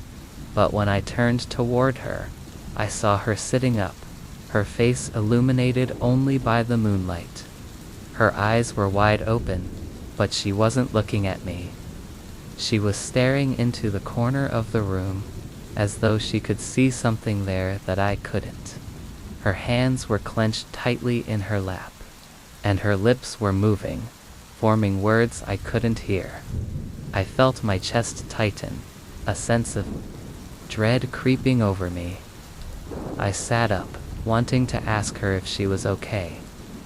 but when I turned toward her, I saw her sitting up, her face illuminated only by the moonlight. Her eyes were wide open, but she wasn't looking at me. She was staring into the corner of the room, as though she could see something there that I couldn't. Her hands were clenched tightly in her lap, and her lips were moving, forming words I couldn't hear. I felt my chest tighten, a sense of dread creeping over me. I sat up, wanting to ask her if she was okay,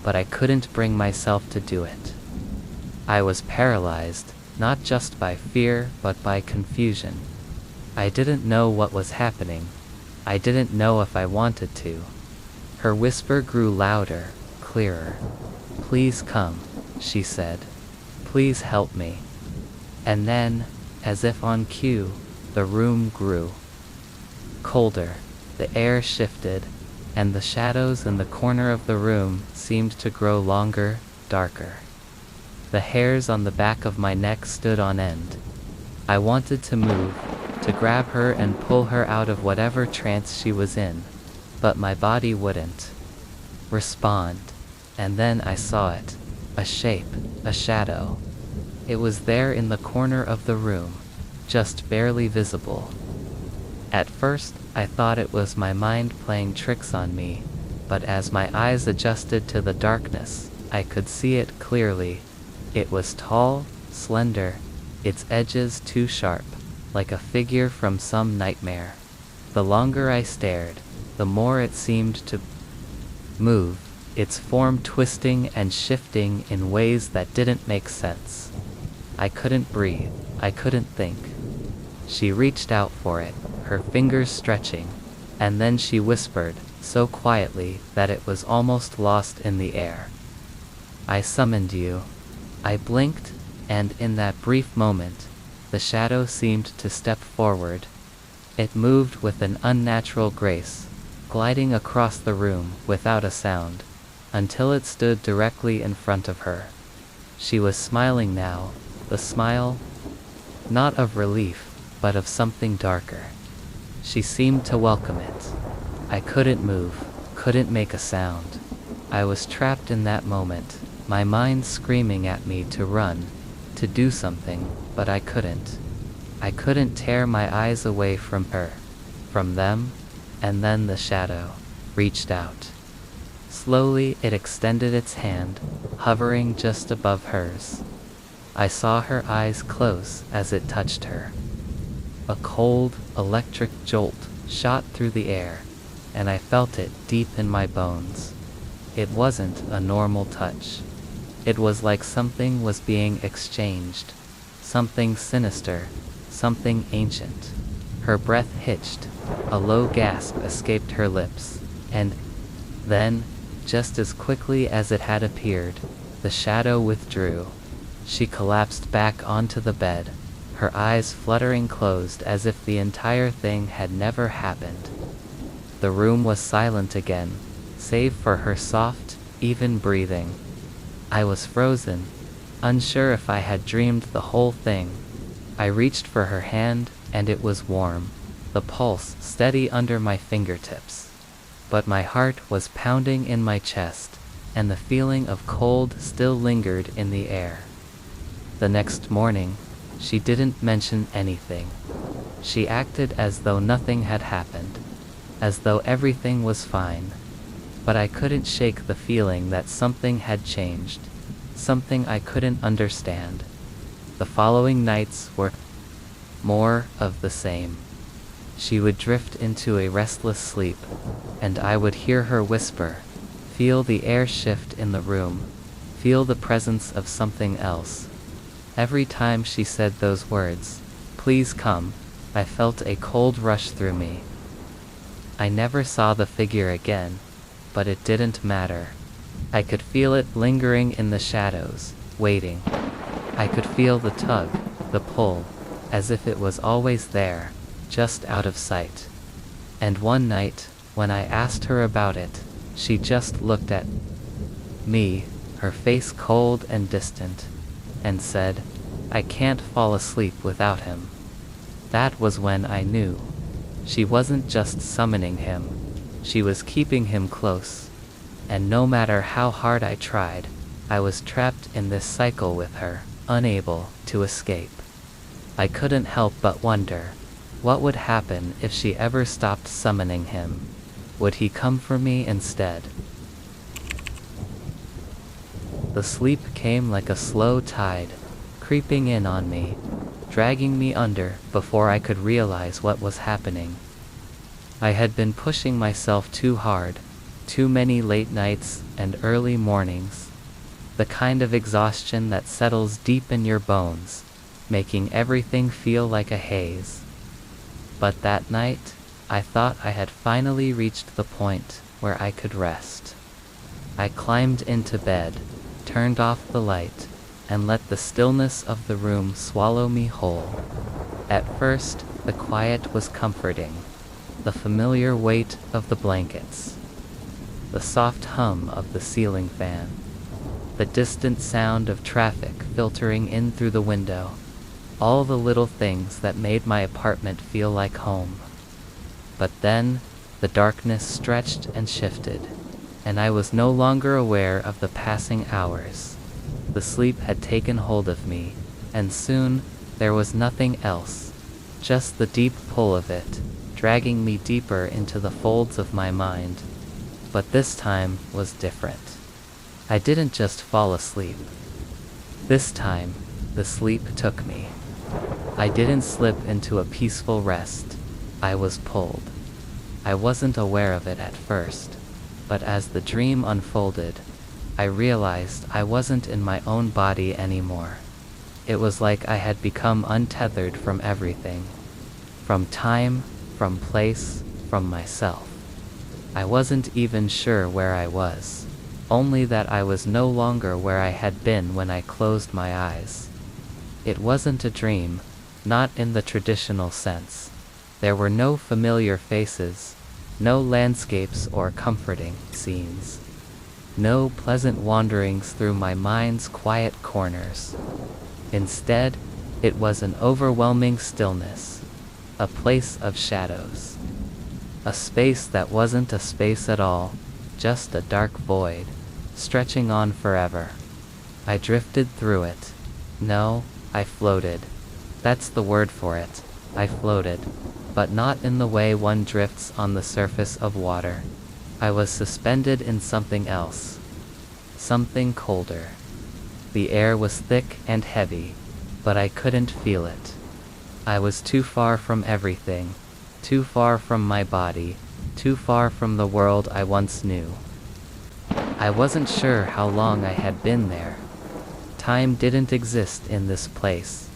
but I couldn't bring myself to do it. I was paralyzed, not just by fear, but by confusion. I didn't know what was happening. I didn't know if I wanted to. Her whisper grew louder, clearer. "Please come," she said. "Please help me." And then, as if on cue, the room grew colder. The air shifted, and the shadows in the corner of the room seemed to grow longer, darker. The hairs on the back of my neck stood on end. I wanted to move, to grab her and pull her out of whatever trance she was in, but my body wouldn't respond. and then I saw it. A shape, a shadow. It was there in the corner of the room, just barely visible. At first, I thought it was my mind playing tricks on me, but as my eyes adjusted to the darkness, I could see it clearly. It was tall, slender, its edges too sharp, like a figure from some nightmare. The longer I stared, the more it seemed to move, its form twisting and shifting in ways that didn't make sense. I couldn't breathe, I couldn't think. She reached out for it, her fingers stretching, and then she whispered, so quietly that it was almost lost in the air. "I summoned you." I blinked, and in that brief moment, the shadow seemed to step forward. It moved with an unnatural grace, gliding across the room without a sound, until it stood directly in front of her. She was smiling now, the smile, not of relief, but of something darker. She seemed to welcome it. I couldn't move, couldn't make a sound. I was trapped in that moment, my mind screaming at me to run, to do something, but I couldn't. I couldn't tear my eyes away from her, from them, and then the shadow reached out. Slowly it extended its hand, hovering just above hers. I saw her eyes close as it touched her. A cold, electric jolt shot through the air, and I felt it deep in my bones. It wasn't a normal touch. It was like something was being exchanged, something sinister, something ancient. Her breath hitched, a low gasp escaped her lips, and then, just as quickly as it had appeared, the shadow withdrew. She collapsed back onto the bed, her eyes fluttering closed as if the entire thing had never happened. The room was silent again, save for her soft, even breathing. I was frozen, unsure if I had dreamed the whole thing. I reached for her hand, and it was warm, the pulse steady under my fingertips. But my heart was pounding in my chest, and the feeling of cold still lingered in the air. The next morning, she didn't mention anything. She acted as though nothing had happened, as though everything was fine. But I couldn't shake the feeling that something had changed, something I couldn't understand. The following nights were more of the same. She would drift into a restless sleep, and I would hear her whisper, feel the air shift in the room, feel the presence of something else. Every time she said those words, "Please come," I felt a cold rush through me. I never saw the figure again, but it didn't matter. I could feel it lingering in the shadows, waiting. I could feel the tug, the pull, as if it was always there, just out of sight. And one night, when I asked her about it, she just looked at me, her face cold and distant, and said, "I can't fall asleep without him." That was when I knew. She wasn't just summoning him, she was keeping him close. And no matter how hard I tried, I was trapped in this cycle with her, unable to escape. I couldn't help but wonder, what would happen if she ever stopped summoning him? Would he come for me instead? The sleep came like a slow tide, creeping in on me, dragging me under before I could realize what was happening. I had been pushing myself too hard, too many late nights and early mornings, the kind of exhaustion that settles deep in your bones, making everything feel like a haze. But that night, I thought I had finally reached the point where I could rest. I climbed into bed, turned off the light, and let the stillness of the room swallow me whole. At first, the quiet was comforting, the familiar weight of the blankets, the soft hum of the ceiling fan, the distant sound of traffic filtering in through the window, all the little things that made my apartment feel like home. But then, the darkness stretched and shifted, and I was no longer aware of the passing hours. The sleep had taken hold of me, and soon, there was nothing else, just the deep pull of it, dragging me deeper into the folds of my mind. But this time was different. I didn't just fall asleep. This time, the sleep took me. I didn't slip into a peaceful rest. I was pulled. I wasn't aware of it at first, but as the dream unfolded, I realized I wasn't in my own body anymore. It was like I had become untethered from everything. From time, from place, from myself. I wasn't even sure where I was, only that I was no longer where I had been when I closed my eyes. It wasn't a dream, not in the traditional sense. There were no familiar faces, no landscapes or comforting scenes. No pleasant wanderings through my mind's quiet corners. Instead, it was an overwhelming stillness, a place of shadows. A space that wasn't a space at all, just a dark void, stretching on forever. I drifted through it. No, I floated. That's the word for it. I floated, but not in the way one drifts on the surface of water. I was suspended in something else. Something colder. The air was thick and heavy, but I couldn't feel it. I was too far from everything, too far from my body, too far from the world I once knew. I wasn't sure how long I had been there. Time didn't exist in this place,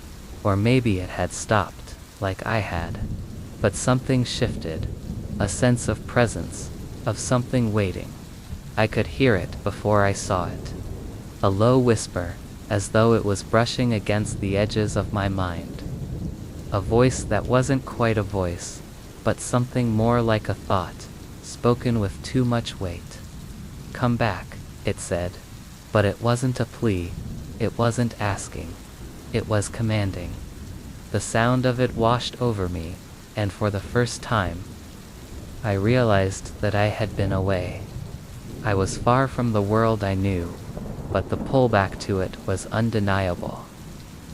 or maybe it had stopped, like I had. But something shifted, a sense of presence, of something waiting. I could hear it before I saw it. A low whisper, as though it was brushing against the edges of my mind. A voice that wasn't quite a voice, but something more like a thought, spoken with too much weight. Come back, it said. But it wasn't a plea, it wasn't asking. It was commanding. The sound of it washed over me, and for the first time, I realized that I had been away. I was far from the world I knew, but the pull back to it was undeniable.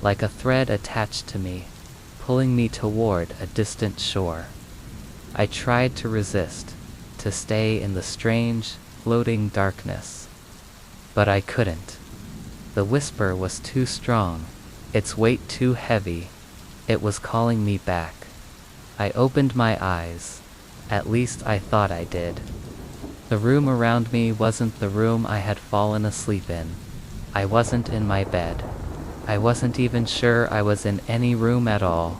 Like a thread attached to me, pulling me toward a distant shore. I tried to resist, to stay in the strange, floating darkness. But I couldn't. The whisper was too strong, its weight too heavy. It was calling me back. I opened my eyes. At least I thought I did. The room around me wasn't the room I had fallen asleep in. I wasn't in my bed. I wasn't even sure I was in any room at all.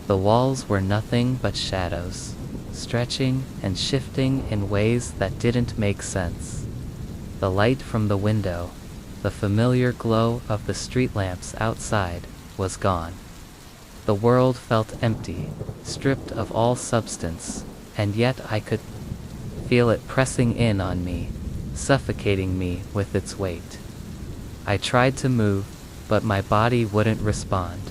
The walls were nothing but shadows, stretching and shifting in ways that didn't make sense. The light from the window, the familiar glow of the street lamps outside, was gone. The world felt empty, stripped of all substance, and yet I could feel it pressing in on me, suffocating me with its weight. I tried to move, but my body wouldn't respond.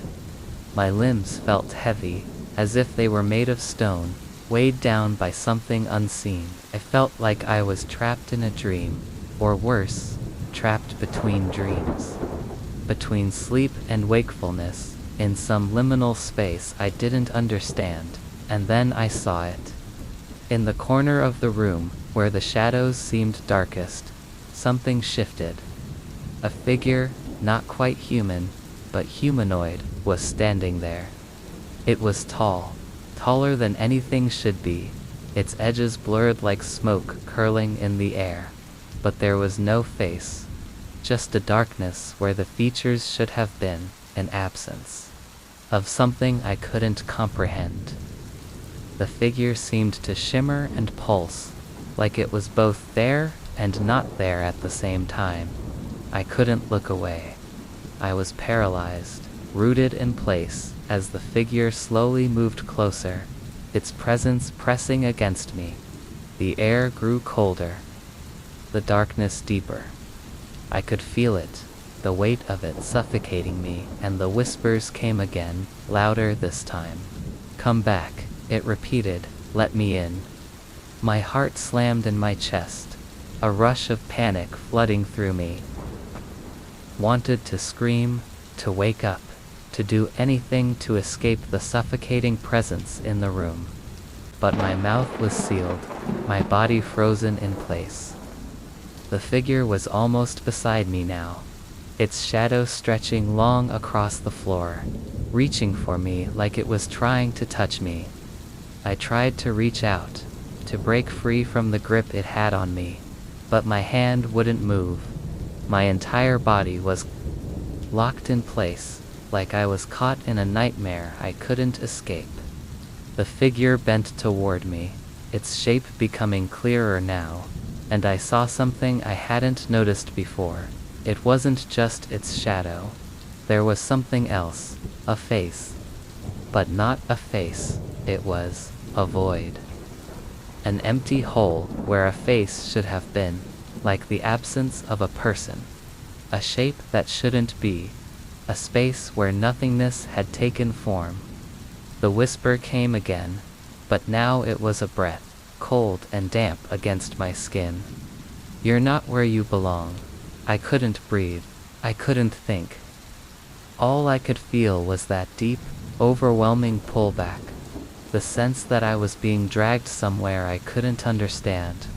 My limbs felt heavy, as if they were made of stone, weighed down by something unseen. I felt like I was trapped in a dream, or worse, trapped between dreams. Between sleep and wakefulness, in some liminal space I didn't understand, and then I saw it. In the corner of the room, where the shadows seemed darkest, something shifted. A figure, not quite human, but humanoid, was standing there. It was tall, taller than anything should be, its edges blurred like smoke curling in the air. But there was no face, just a darkness where the features should have been, an absence of something I couldn't comprehend. The figure seemed to shimmer and pulse, like it was both there and not there at the same time. I couldn't look away. I was paralyzed, rooted in place, as the figure slowly moved closer, its presence pressing against me. The air grew colder, the darkness deeper. I could feel it, the weight of it suffocating me, and the whispers came again, louder this time. Come back, it repeated, let me in. My heart slammed in my chest. a rush of panic flooding through me. Wanted to scream, to wake up, to do anything to escape the suffocating presence in the room. But my mouth was sealed, my body frozen in place. The figure was almost beside me now, its shadow stretching long across the floor, reaching for me like it was trying to touch me. I tried to reach out, to break free from the grip it had on me, but my hand wouldn't move. My entire body was locked in place, like I was caught in a nightmare I couldn't escape. The figure bent toward me, its shape becoming clearer now, and I saw something I hadn't noticed before. It wasn't just its shadow. There was something else, a face. But not a face, it was a void. An empty hole where a face should have been, like the absence of a person. A shape that shouldn't be, a space where nothingness had taken form. The whisper came again, but now it was a breath, cold and damp against my skin. "You're not where you belong." I couldn't breathe. I couldn't think. All I could feel was that deep, overwhelming pullback, the sense that I was being dragged somewhere I couldn't understand.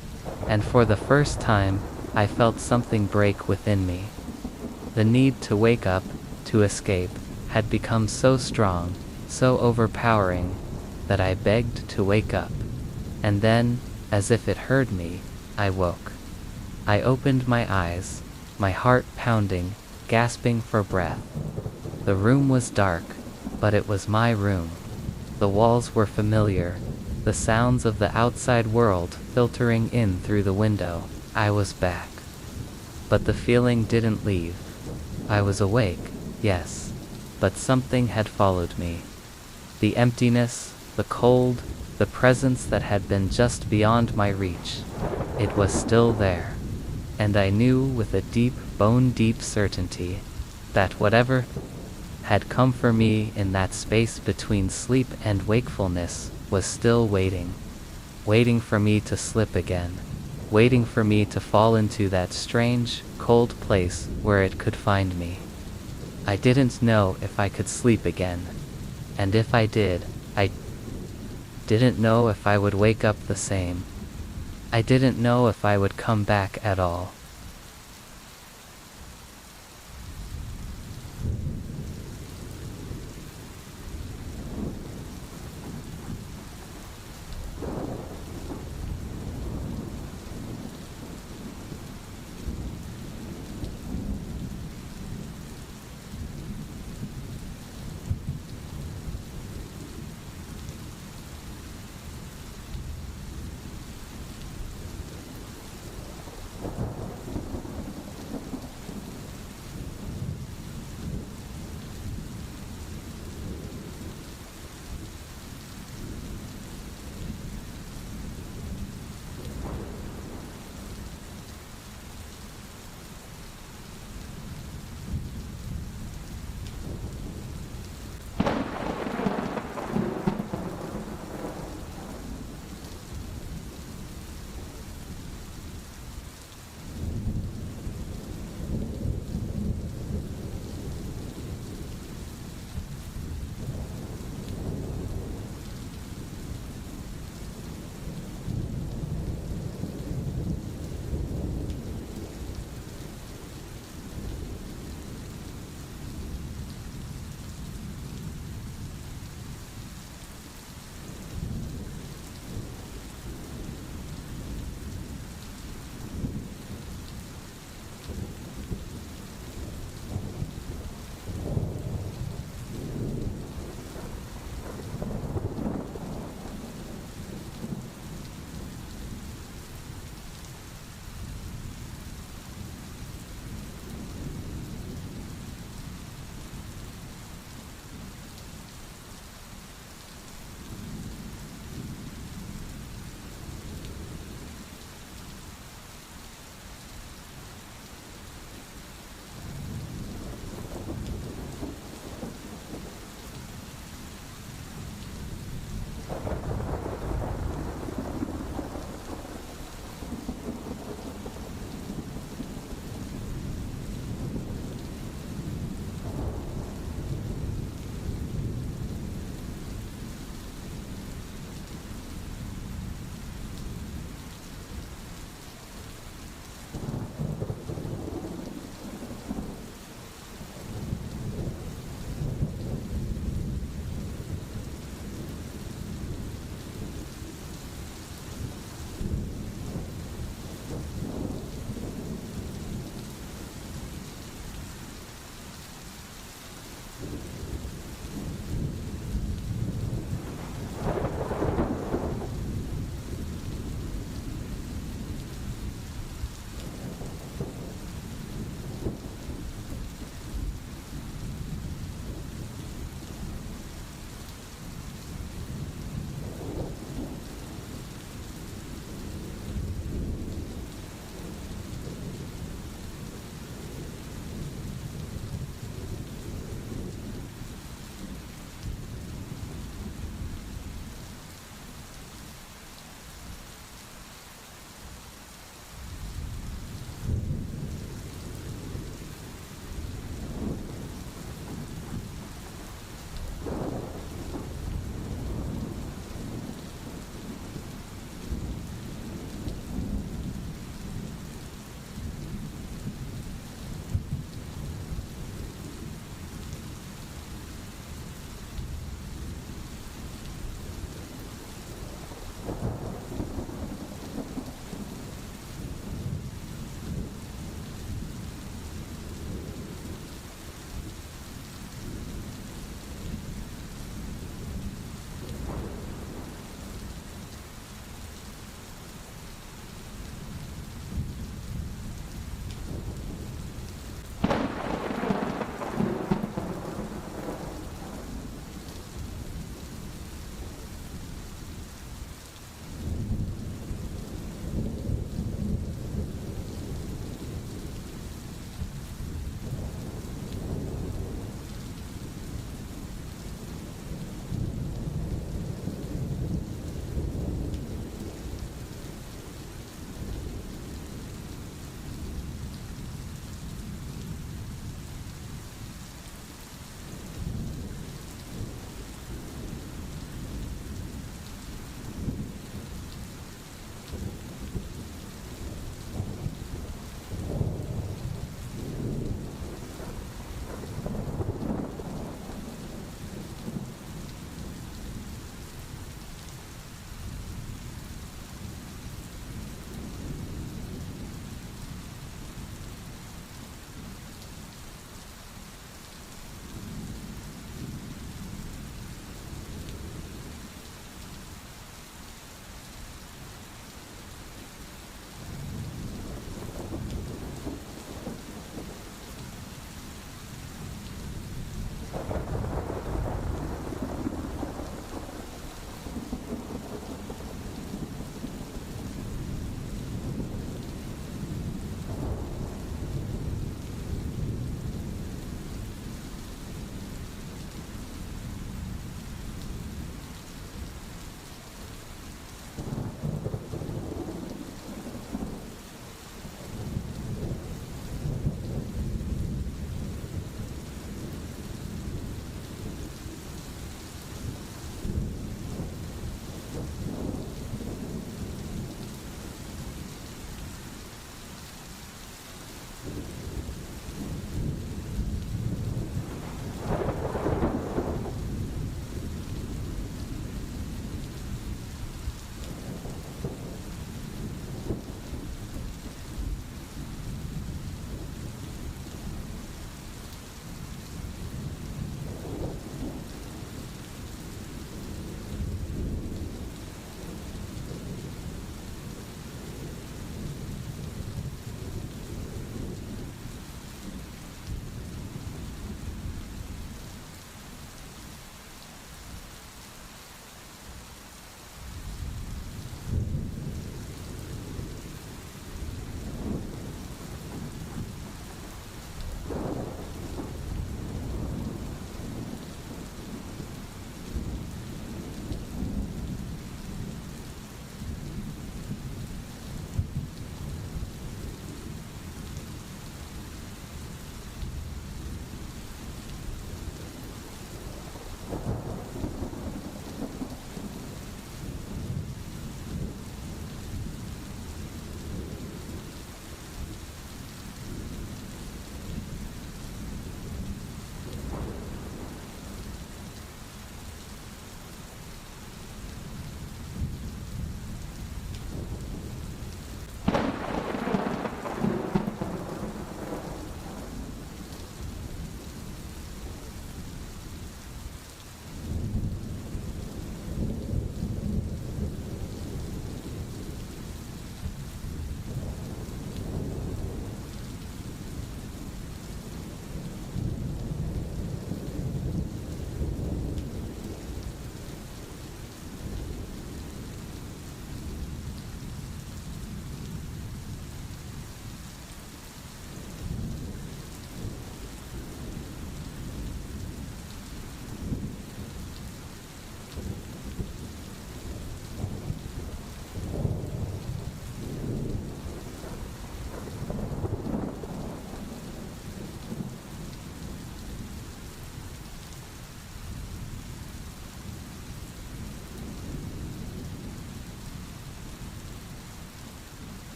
And for the first time, I felt something break within me. The need to wake up, to escape, had become so strong, so overpowering, that I begged to wake up. And then, as if it heard me, I woke. I opened my eyes, my heart pounding, gasping for breath. The room was dark, but it was my room. The walls were familiar, the sounds of the outside world filtering in through the window. I was back. But the feeling didn't leave. I was awake, yes, but something had followed me. The emptiness, the cold, the presence that had been just beyond my reach. It was still there. And I knew with a deep, bone-deep certainty that whatever had come for me in that space between sleep and wakefulness was still waiting. Waiting for me to slip again. Waiting for me to fall into that strange, cold place where it could find me. I didn't know if I could sleep again. And if I did, I didn't know if I would wake up the same. I didn't know if I would come back at all.